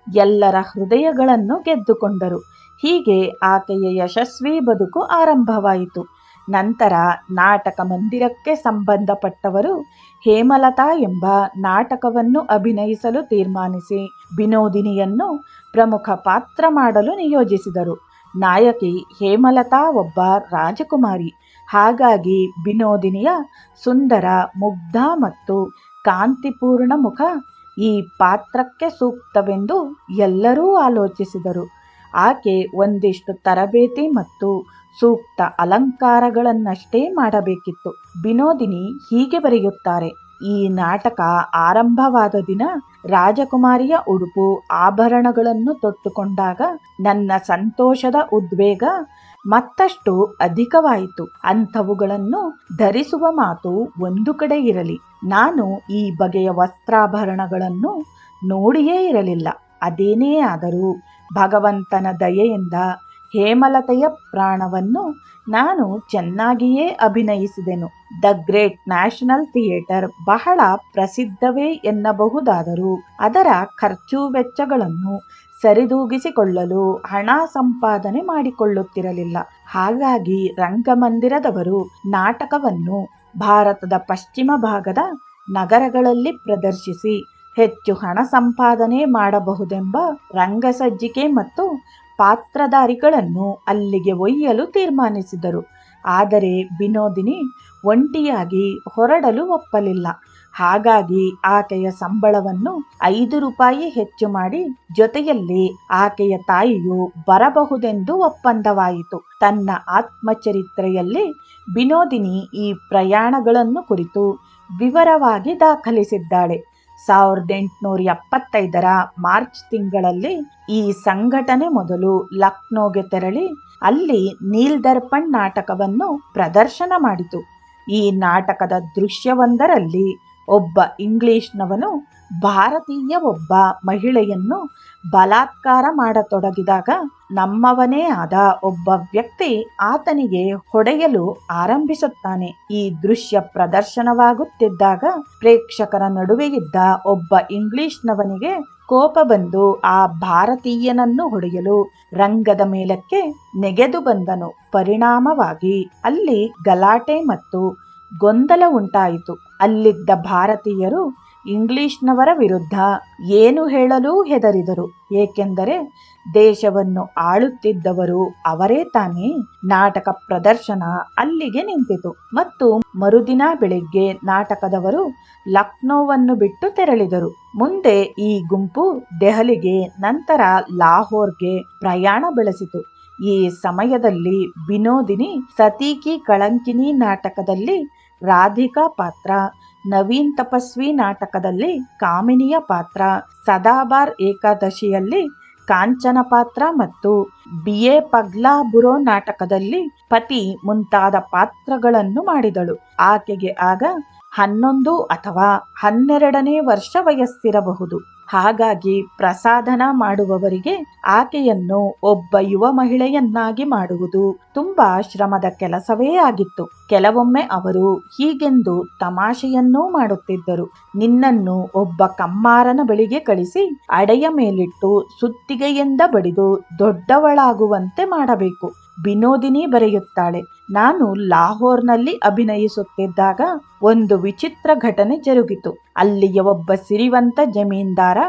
ಎಲ್ಲರ ಹೃದಯಗಳನ್ನು ಗೆದ್ದುಕೊಂಡರು. ಹೀಗೆ ಆಕೆಯ ಯಶಸ್ವಿ ಬದುಕು ಆರಂಭವಾಯಿತು. ನಂತರ ನಾಟಕ ಮಂದಿರಕ್ಕೆ ಸಂಬಂಧಪಟ್ಟವರು ಹೇಮಲತಾ ಎಂಬ ನಾಟಕವನ್ನು ಅಭಿನಯಿಸಲು ತೀರ್ಮಾನಿಸಿ ವಿನೋದಿನಿಯನ್ನು ಪ್ರಮುಖ ಪಾತ್ರ ಮಾಡಲು ನಿಯೋಜಿಸಿದರು. ನಾಯಕಿ ಹೇಮಲತಾ ಒಬ್ಬ ರಾಜಕುಮಾರಿ. ಹಾಗಾಗಿ ವಿನೋದಿನಿಯ ಸುಂದರ, ಮುಗ್ಧ ಮತ್ತು ಕಾಂತಿಪೂರ್ಣ ಮುಖ ಈ ಪಾತ್ರಕ್ಕೆ ಸೂಕ್ತವೆಂದು ಎಲ್ಲರೂ ಆಲೋಚಿಸಿದರು. ಆಕೆ ಒಂದಿಷ್ಟು ತರಬೇತಿ ಮತ್ತು ಸೂಕ್ತ ಅಲಂಕಾರಗಳನ್ನಷ್ಟೇ ಮಾಡಬೇಕಿತ್ತು. ವಿನೋದಿನಿ ಹೀಗೆ ಬರೆಯುತ್ತಾರೆ: ಈ ನಾಟಕ ಆರಂಭವಾದ ದಿನ ರಾಜಕುಮಾರಿಯ ಉಡುಪು ಆಭರಣಗಳನ್ನು ತೊಟ್ಟುಕೊಂಡಾಗ ನನ್ನ ಸಂತೋಷದ ಉದ್ವೇಗ ಮತ್ತಷ್ಟು ಅಧಿಕವಾಯಿತು. ಅಂಥವುಗಳನ್ನು ಧರಿಸುವ ಮಾತು ಒಂದು ಕಡೆ ಇರಲಿ, ನಾನು ಈ ಬಗೆಯ ವಸ್ತ್ರಾಭರಣಗಳನ್ನು ನೋಡಿಯೇ ಇರಲಿಲ್ಲ. ಅದೇನೇ ಆದರೂ ಭಗವಂತನ ದಯೆಯಿಂದ ಹೇಮಲತೆಯ ಪ್ರಾಣವನ್ನು ನಾನು ಚೆನ್ನಾಗಿಯೇ ಅಭಿನಯಿಸಿದೆನು. ದ ಗ್ರೇಟ್ ನ್ಯಾಷನಲ್ ಥಿಯೇಟರ್ ಬಹಳ ಪ್ರಸಿದ್ಧವೇ ಎನ್ನಬಹುದಾದರೂ ಅದರ ಖರ್ಚು ವೆಚ್ಚಗಳನ್ನು ಸರಿದೂಗಿಸಿಕೊಳ್ಳಲು ಹಣ ಸಂಪಾದನೆ ಮಾಡಿಕೊಳ್ಳುತ್ತಿರಲಿಲ್ಲ. ಹಾಗಾಗಿ ರಂಗಮಂದಿರದವರು ನಾಟಕವನ್ನು ಭಾರತದ ಪಶ್ಚಿಮ ಭಾಗದ ನಗರಗಳಲ್ಲಿ ಪ್ರದರ್ಶಿಸಿ ಹೆಚ್ಚು ಹಣ ಸಂಪಾದನೆ ಮಾಡಬಹುದೆಂಬ ರಂಗಸಜ್ಜಿಕೆ ಮತ್ತು ಪಾತ್ರಧಾರಿಗಳನ್ನು ಅಲ್ಲಿಗೆ ಒಯ್ಯಲು ತೀರ್ಮಾನಿಸಿದರು. ಆದರೆ ವಿನೋದಿನಿ ಒಂಟಿಯಾಗಿ ಹೊರಡಲು ಒಪ್ಪಲಿಲ್ಲ. ಹಾಗಾಗಿ ಆಕೆಯ ಸಂಬಳವನ್ನು 5 ರೂಪಾಯಿ ಹೆಚ್ಚು ಮಾಡಿ ಜೊತೆಯಲ್ಲಿ ಆಕೆಯ ತಾಯಿಯು ಬರಬಹುದೆಂದು ಒಪ್ಪಂದವಾಯಿತು. ತನ್ನ ಆತ್ಮಚರಿತ್ರೆಯಲ್ಲಿ ವಿನೋದಿನಿ ಈ ಪ್ರಯಾಣಗಳನ್ನು ಕುರಿತು ವಿವರವಾಗಿ ದಾಖಲಿಸಿದ್ದಾಳೆ. 1875ರ ಮಾರ್ಚ್ ತಿಂಗಳಲ್ಲಿ ಈ ಸಂಘಟನೆ ಮೊದಲು ಲಕ್ನೋಗೆ ತೆರಳಿ ಅಲ್ಲಿ ನೀಲ್ ದರ್ಪಣ್ ನಾಟಕವನ್ನು ಪ್ರದರ್ಶನ ಮಾಡಿತು. ಈ ನಾಟಕದ ದೃಶ್ಯವೊಂದರಲ್ಲಿ ಒಬ್ಬ ಇಂಗ್ಲಿಷ್ನವನು ಭಾರತೀಯ ಒಬ್ಬ ಮಹಿಳೆಯನ್ನು ಬಲಾತ್ಕಾರ ಮಾಡತೊಡಗಿದಾಗ ನಮ್ಮವನೇ ಆದ ಒಬ್ಬ ವ್ಯಕ್ತಿ ಆತನಿಗೆ ಹೊಡೆಯಲು ಆರಂಭಿಸುತ್ತಾನೆ. ಈ ದೃಶ್ಯ ಪ್ರದರ್ಶನವಾಗುತ್ತಿದ್ದಾಗ ಪ್ರೇಕ್ಷಕರ ನಡುವೆ ಇದ್ದ ಒಬ್ಬ ಇಂಗ್ಲಿಷ್ನವನಿಗೆ ಕೋಪ ಬಂದು ಆ ಭಾರತೀಯನನ್ನು ಹೊಡೆಯಲು ರಂಗದ ಮೇಲಕ್ಕೆ ನೆಗೆದು ಬಂದನು. ಪರಿಣಾಮವಾಗಿ ಅಲ್ಲಿ ಗಲಾಟೆ ಮತ್ತು ಗೊಂದಲ ಉಂಟಾಯಿತು. ಅಲ್ಲಿದ್ದ ಭಾರತೀಯರು ಇಂಗ್ಲಿಷ್ನವರ ವಿರುದ್ಧ ಏನು ಹೇಳಲೂ ಹೆದರಿದರು. ಏಕೆಂದರೆ ದೇಶವನ್ನು ಆಳುತ್ತಿದ್ದವರು ಅವರೇ ತಾನೇ. ನಾಟಕ ಪ್ರದರ್ಶನ ಅಲ್ಲಿಗೆ ನಿಂತಿತು ಮತ್ತು ಮರುದಿನ ಬೆಳಿಗ್ಗೆ ನಾಟಕದವರು ಲಕ್ನೋವನ್ನು ಬಿಟ್ಟು ತೆರಳಿದರು. ಮುಂದೆ ಈ ಗುಂಪು ದೆಹಲಿಗೆ, ನಂತರ ಲಾಹೋರ್ಗೆ ಪ್ರಯಾಣ ಬೆಳೆಸಿತು. ಈ ಸಮಯದಲ್ಲಿ ವಿನೋದಿನಿ ಸತಿ ಕಿ ಕಳಂಕಿನಿ ನಾಟಕದಲ್ಲಿ ರಾಧಿಕಾ ಪಾತ್ರ, ನವೀನ್ ತಪಸ್ವಿ ನಾಟಕದಲ್ಲಿ ಕಾಮಿನಿಯ ಪಾತ್ರ, ಸದಾಬಾರ್ ಏಕಾದಶಿಯಲ್ಲಿ ಕಾಂಚನ ಪಾತ್ರ ಮತ್ತು ಬಿಎ ಪಗ್ಲಾ ಬುರೋ ನಾಟಕದಲ್ಲಿ ಪತಿ ಮುಂತಾದ ಪಾತ್ರಗಳನ್ನು ಮಾಡಿದಳು. ಆಕೆಗೆ ಆಗ 11 ಅಥವಾ 12ನೇ ವರ್ಷ ವಯಸ್ಸಿರಬಹುದು. ಹಾಗಾಗಿ ಪ್ರಸಾದನ ಮಾಡುವವರಿಗೆ ಆಕೆಯನ್ನು ಒಬ್ಬ ಯುವ ಮಹಿಳೆಯನ್ನಾಗಿ ಮಾಡುವುದು ತುಂಬಾ ಶ್ರಮದ ಕೆಲಸವೇ ಆಗಿತ್ತು. ಕೆಲವೊಮ್ಮೆ ಅವರು ಹೀಗೆಂದು ತಮಾಷೆಯನ್ನೂ ಮಾಡುತ್ತಿದ್ದರು. ನಿನ್ನನ್ನು ಒಬ್ಬ ಕಮ್ಮಾರನ ಬಳಿಗೆ ಕಳಿಸಿ ಅಡೆಯ ಮೇಲಿಟ್ಟು ಸುತ್ತಿಗೆಯಿಂದ ಬಡಿದು ದೊಡ್ಡವಳಾಗುವಂತೆ ಮಾಡಬೇಕು. ವಿನೋದಿನಿ ಬರೆಯುತ್ತಾಳೆ, ನಾನು ಲಾಹೋರ್ನಲ್ಲಿ ಅಭಿನಯಿಸುತ್ತಿದ್ದಾಗ ಒಂದು ವಿಚಿತ್ರ ಘಟನೆ ಜರುಗಿತು. ಅಲ್ಲಿಯ ಒಬ್ಬ ಸಿರಿವಂತ ಜಮೀನ್ದಾರ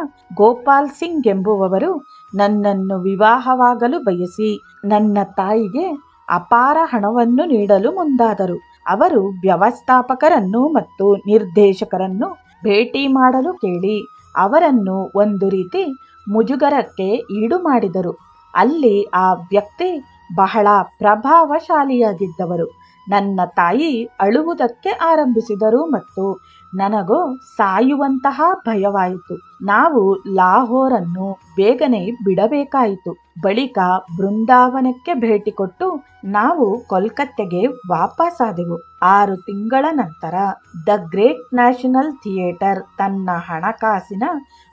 ಗೋಪಾಲ್ ಸಿಂಗ್ ಎಂಬುವವರು ನನ್ನನ್ನು ವಿವಾಹವಾಗಲು ಬಯಸಿ ನನ್ನ ತಾಯಿಗೆ ಅಪಾರ ಹಣವನ್ನು ನೀಡಲು ಮುಂದಾದರು. ಅವರು ವ್ಯವಸ್ಥಾಪಕರನ್ನು ಮತ್ತು ನಿರ್ದೇಶಕರನ್ನು ಭೇಟಿ ಮಾಡಲು ಕೇಳಿ ಅವರನ್ನು ಒಂದು ರೀತಿ ಮುಜುಗರಕ್ಕೆ ಈಡು ಮಾಡಿದರು. ಅಲ್ಲಿ ಆ ವ್ಯಕ್ತಿ ಬಹಳ ಪ್ರಭಾವಶಾಲಿಯಾಗಿದ್ದವರು. ನನ್ನ ತಾಯಿ ಅಳುವುದಕ್ಕೆ ಆರಂಭಿಸಿದರು ಮತ್ತು ನನಗೋ ಸಾಯುವಂತಹ ಭಯವಾಯಿತು. ನಾವು ಲಾಹೋರನ್ನು ಬೇಗನೆ ಬಿಡಬೇಕಾಯಿತು. ಬಳಿಕ ಬೃಂದಾವನಕ್ಕೆ ಭೇಟಿ ಕೊಟ್ಟು ನಾವು ಕೋಲ್ಕತ್ತೆಗೆ ವಾಪಸ್ಸಾದೆವು. 6 ತಿಂಗಳ ನಂತರ ದ ಗ್ರೇಟ್ ನ್ಯಾಷನಲ್ ಥಿಯೇಟರ್ ತನ್ನ ಹಣಕಾಸಿನ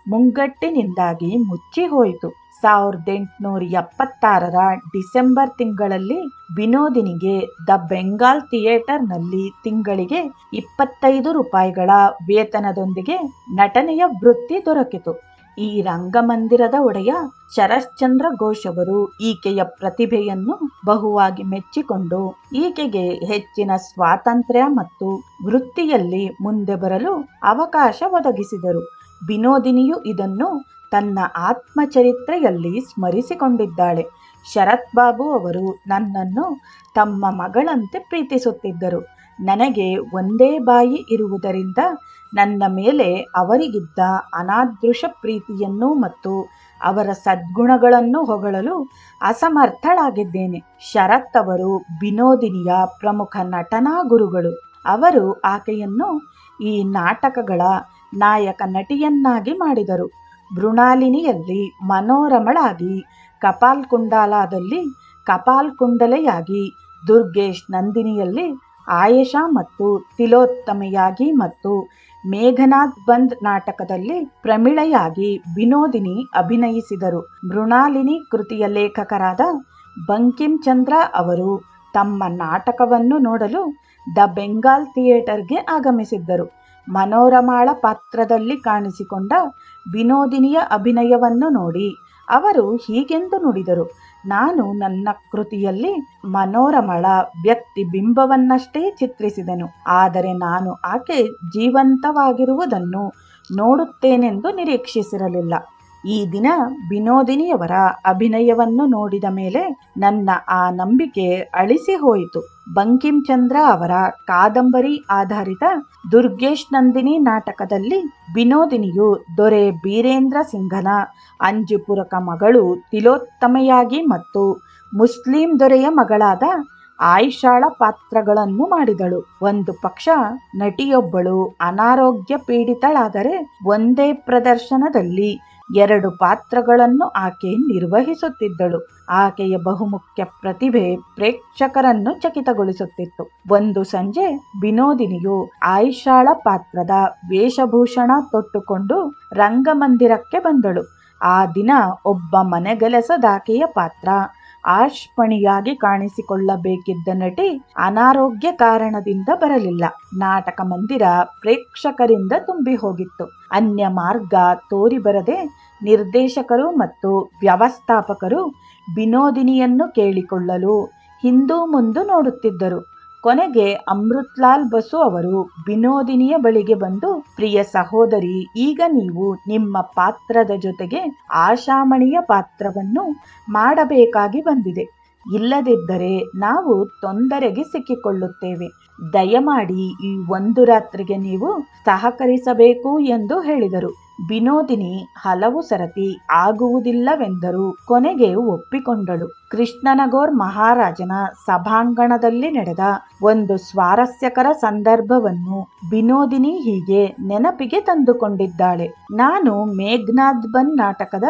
ಮುಂಗಟ್ಟಿನಿಂದಾಗಿ ಮುಚ್ಚಿ ಹೋಯಿತು. 1876ರ ಡಿಸೆಂಬರ್ ತಿಂಗಳಲ್ಲಿ ವಿನೋದಿನಿಗೆ ದ ಬೆಂಗಾಲ್ ಥಿಯೇಟರ್ನಲ್ಲಿ ತಿಂಗಳಿಗೆ 25 ರೂಪಾಯಿಗಳ ವೇತನದೊಂದಿಗೆ ನಟನೆಯ ವೃತ್ತಿ ದೊರಕಿತು. ಈ ರಂಗಮಂದಿರದ ಒಡೆಯ ಶರಶ್ಚಂದ್ರ ಘೋಷ್ ಅವರು ಈಕೆಯ ಪ್ರತಿಭೆಯನ್ನು ಬಹುವಾಗಿ ಮೆಚ್ಚಿಕೊಂಡು ಈಕೆಗೆ ಹೆಚ್ಚಿನ ಸ್ವಾತಂತ್ರ್ಯ ಮತ್ತು ವೃತ್ತಿಯಲ್ಲಿ ಮುಂದೆ ಬರಲು ಅವಕಾಶ ಒದಗಿಸಿದರು. ವಿನೋದಿನಿಯು ಇದನ್ನು ತನ್ನ ಆತ್ಮಚರಿತ್ರೆಯಲ್ಲಿ ಸ್ಮರಿಸಿಕೊಂಡಿದ್ದಾಳೆ. ಶರತ್ ಬಾಬು ಅವರು ನನ್ನನ್ನು ತಮ್ಮ ಮಗಳಂತೆ ಪ್ರೀತಿಸುತ್ತಿದ್ದರು. ನನಗೆ ಒಂದೇ ಬಾಯಿ ಇರುವುದರಿಂದ ನನ್ನ ಮೇಲೆ ಅವರಿಗಿದ್ದ ಅನಾದೃಶ ಪ್ರೀತಿಯನ್ನು ಮತ್ತು ಅವರ ಸದ್ಗುಣಗಳನ್ನು ಹೊಗಳಲು ಅಸಮರ್ಥಳಾಗಿದ್ದೇನೆ. ಶರತ್ ಅವರು ವಿನೋದಿನಿಯ ಪ್ರಮುಖ ನಟನಾ ಗುರುಗಳು. ಅವರು ಆಕೆಯನ್ನು ಈ ನಾಟಕಗಳ ನಾಯಕ ನಟಿಯನ್ನಾಗಿ ಮಾಡಿದರು. ಮೃಣಾಲಿನಿಯಲ್ಲಿ ಮನೋರಮಳಾಗಿ, ಕಪಾಲ್ ಕುಂಡಾಲಾದಲ್ಲಿ ಕಪಾಲ್ ಕುಂಡಲೆಯಾಗಿ, ದುರ್ಗೇಶ್ ನಂದಿನಿಯಲ್ಲಿ ಆಯೇಷಾ ಮತ್ತು ತಿಲೋತ್ತಮೆಯಾಗಿ ಮತ್ತು ಮೇಘನಾಥ್ ಬಂದ್ ನಾಟಕದಲ್ಲಿ ಪ್ರಮಿಳೆಯಾಗಿ ವಿನೋದಿನಿ ಅಭಿನಯಿಸಿದರು. ಮೃಣಾಲಿನಿ ಕೃತಿಯ ಲೇಖಕರಾದ ಬಂಕಿಂ ಚಂದ್ರ ಅವರು ತಮ್ಮ ನಾಟಕವನ್ನು ನೋಡಲು ದ ಬೆಂಗಾಲ್ ಥಿಯೇಟರ್ಗೆ ಆಗಮಿಸಿದ್ದರು. ಮನೋರಮಾಳ ಪಾತ್ರದಲ್ಲಿ ಕಾಣಿಸಿಕೊಂಡ ವಿನೋದಿನಿಯ ಅಭಿನಯವನ್ನು ನೋಡಿ ಅವರು ಹೀಗೆಂದು ನುಡಿದರು, ನಾನು ನನ್ನ ಕೃತಿಯಲ್ಲಿ ಮನೋರಮಳ ವ್ಯಕ್ತಿ ಬಿಂಬವನ್ನಷ್ಟೇ ಚಿತ್ರಿಸಿದೆನು, ಆದರೆ ನಾನು ಆಕೆ ಜೀವಂತವಾಗಿರುವುದನ್ನು ನೋಡುತ್ತೇನೆಂದು ನಿರೀಕ್ಷಿಸಿರಲಿಲ್ಲ. ಈ ದಿನ ವಿನೋದಿನಿಯವರ ಅಭಿನಯವನ್ನು ನೋಡಿದ ಮೇಲೆ ನನ್ನ ಆ ನಂಬಿಕೆ ಅಳಿಸಿ ಹೋಯಿತು. ಬಂಕಿಂ ಚಂದ್ರ ಅವರ ಕಾದಂಬರಿ ಆಧಾರಿತ ದುರ್ಗೇಶ್ ನಂದಿನಿ ನಾಟಕದಲ್ಲಿ ವಿನೋದಿನಿಯು ದೊರೆ ಬೀರೇಂದ್ರ ಸಿಂಘನ ಅಂಜುಪುರಕ ಮಗಳು ತಿಲೋತ್ತಮೆಯಾಗಿ ಮತ್ತು ಮುಸ್ಲಿಂ ದೊರೆಯ ಮಗಳಾದ ಆಯಿಷಾಳ ಪಾತ್ರಗಳನ್ನು ಮಾಡಿದಳು. ಒಂದು ಪಕ್ಷ ನಟಿಯೊಬ್ಬಳು ಅನಾರೋಗ್ಯ ಪೀಡಿತಳಾದರೆ ಒಂದೇ ಪ್ರದರ್ಶನದಲ್ಲಿ 2 ಪಾತ್ರಗಳನ್ನು ಆಕೆ ನಿರ್ವಹಿಸುತ್ತಿದ್ದಳು. ಆಕೆಯ ಬಹುಮುಖ್ಯ ಪ್ರತಿಭೆ ಪ್ರೇಕ್ಷಕರನ್ನು ಚಕಿತಗೊಳಿಸುತ್ತಿತ್ತು. ಒಂದು ಸಂಜೆ ವಿನೋದಿನಿಯು ಆಯಿಷಾಳ ಪಾತ್ರದ ವೇಷಭೂಷಣ ತೊಟ್ಟುಕೊಂಡು ರಂಗಮಂದಿರಕ್ಕೆ ಬಂದಳು. ಆ ದಿನ ಒಬ್ಬ ಮನೆಗೆಲಸದಾಕೆಯ ಪಾತ್ರ ಆಶ್ಪಣಿಯಾಗಿ ಕಾಣಿಸಿಕೊಳ್ಳಬೇಕಿದ್ದ ನಟಿ ಅನಾರೋಗ್ಯ ಕಾರಣದಿಂದ ಬರಲಿಲ್ಲ. ನಾಟಕ ಮಂದಿರ ಪ್ರೇಕ್ಷಕರಿಂದ ತುಂಬಿ ಹೋಗಿತ್ತು. ಅನ್ಯ ಮಾರ್ಗ ತೋರಿ ಬರದೆ ನಿರ್ದೇಶಕರು ಮತ್ತು ವ್ಯವಸ್ಥಾಪಕರು ವಿನೋದಿನಿಯನ್ನು ಕೇಳಿಕೊಳ್ಳಲು ಹಿಂದೂ ಮುಂದು ನೋಡುತ್ತಿದ್ದರು. ಕೊನೆಗೆ ಅಮೃತ್ಲಾಲ್ ಬಸು ಅವರು ವಿನೋದಿನಿಯ ಬಳಿಗೆ ಬಂದು, ಪ್ರಿಯ ಸಹೋದರಿ, ಈಗ ನೀವು ನಿಮ್ಮ ಪಾತ್ರದ ಜೊತೆಗೆ ಆಶಾಮಣಿಯ ಪಾತ್ರವನ್ನು ಮಾಡಬೇಕಾಗಿ ಬಂದಿದೆ. ಇಲ್ಲದಿದ್ದರೆ ನಾವು ತೊಂದರೆಗೆ ಸಿಕ್ಕಿಕೊಳ್ಳುತ್ತೇವೆ. ದಯಮಾಡಿ ಈ 1 ರಾತ್ರಿಗೆ ನೀವು ಸಹಕರಿಸಬೇಕು ಎಂದು ಹೇಳಿದರು. ವಿನೋದಿನಿ ಹಲವು ಸರತಿ ಆಗುವುದಿಲ್ಲವೆಂದರೂ ಕೊನೆಗೆ ಒಪ್ಪಿಕೊಂಡಳು. ಕೃಷ್ಣನಗೌರ್ ಮಹಾರಾಜನ ಸಭಾಂಗಣದಲ್ಲಿ ನಡೆದ ಒಂದು ಸ್ವಾರಸ್ಯಕರ ಸಂದರ್ಭವನ್ನು ವಿನೋದಿನಿ ಹೀಗೆ ನೆನಪಿಗೆ ತಂದುಕೊಂಡಿದ್ದಾಳೆ. ನಾನು ಮೇಘ್ನಾದ್ ಬನ್ ನಾಟಕದ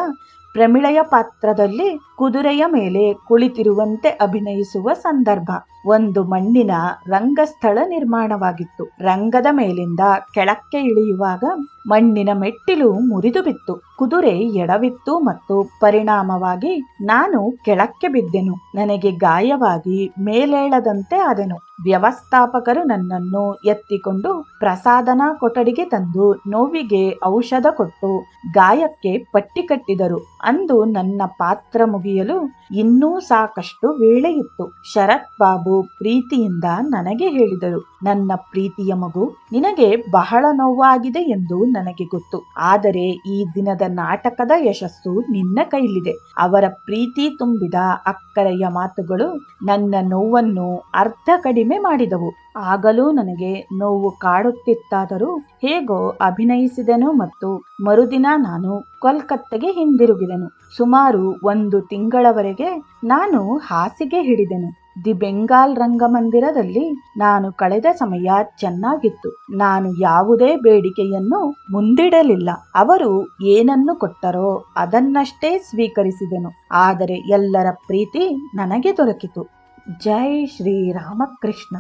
ಪ್ರಮಿಳೆಯ ಪಾತ್ರದಲ್ಲಿ ಕುದುರೆಯ ಮೇಲೆ ಕುಳಿತಿರುವಂತೆ ಅಭಿನಯಿಸುವ ಸಂದರ್ಭ. ಒಂದು ಮಣ್ಣಿನ ರಂಗಸ್ಥಳ ನಿರ್ಮಾಣವಾಗಿತ್ತು. ರಂಗದ ಮೇಲಿಂದ ಕೆಳಕ್ಕೆ ಇಳಿಯುವಾಗ ಮಣ್ಣಿನ ಮೆಟ್ಟಿಲು ಮುರಿದು ಬಿತ್ತು. ಕುದುರೆ ಎಡವಿತ್ತು ಮತ್ತು ಪರಿಣಾಮವಾಗಿ ನಾನು ಕೆಳಕ್ಕೆ ಬಿದ್ದೆನು. ನನಗೆ ಗಾಯವಾಗಿ ಮೇಲೇಳದಂತೆ ಆದೆನು. ವ್ಯವಸ್ಥಾಪಕರು ನನ್ನನ್ನು ಎತ್ತಿಕೊಂಡು ಪ್ರಸಾದನಾ ಕೊಠಡಿಗೆ ತಂದು ನೋವಿಗೆ ಔಷಧ ಕೊಟ್ಟು ಗಾಯಕ್ಕೆ ಪಟ್ಟಿ ಕಟ್ಟಿದರು. ಅಂದು ನನ್ನ ಪಾತ್ರ ಮುಗಿಯಲು ಇನ್ನೂ ಸಾಕಷ್ಟು ವೇಳೆಯಿತ್ತು. ಶರತ್ ಬಾಬು ಪ್ರೀತಿಯಿಂದ ನನಗೆ ಹೇಳಿದರು, ನನ್ನ ಪ್ರೀತಿಯ ಮಗು, ನಿನಗೆ ಬಹಳ ನೋವಾಗಿದೆ ಎಂದು ನನಗೆ ಗೊತ್ತು. ಆದರೆ ಈ ದಿನದ ನಾಟಕದ ಯಶಸ್ಸು ನಿನ್ನ ಕೈಲಿದೆ. ಅವರ ಪ್ರೀತಿ ತುಂಬಿದ ಅಕ್ಕರೆಯ ಮಾತುಗಳು ನನ್ನ ನೋವನ್ನು ಅರ್ಧ ಕಡಿಮೆ ಮಾಡಿದವು. ಆಗಲೂ ನನಗೆ ನೋವು ಕಾಡುತ್ತಿತ್ತಾದರೂ ಹೇಗೋ ಅಭಿನಯಿಸಿದೆನು ಮತ್ತು ಮರುದಿನ ನಾನು ಕೋಲ್ಕತ್ತೆಗೆ ಹಿಂದಿರುಗಿದೆನು. ಸುಮಾರು 1 ತಿಂಗಳವರೆಗೆ ನಾನು ಹಾಸಿಗೆ ಹಿಡಿದೆನು. ದಿ ಬೆಂಗಾಲ್ ರಂಗಮಂದಿರದಲ್ಲಿ ನಾನು ಕಳೆದ ಸಮಯ ಚೆನ್ನಾಗಿತ್ತು. ನಾನು ಯಾವುದೇ ಬೇಡಿಕೆಯನ್ನು ಮುಂದಿಡಲಿಲ್ಲ. ಅವರು ಏನನ್ನು ಕೊಟ್ಟರೋ ಅದನ್ನಷ್ಟೇ ಸ್ವೀಕರಿಸಿದೆನು. ಆದರೆ ಎಲ್ಲರ ಪ್ರೀತಿ ನನಗೆ ದೊರಕಿತು. ಜೈ ಶ್ರೀ ರಾಮಕೃಷ್ಣ.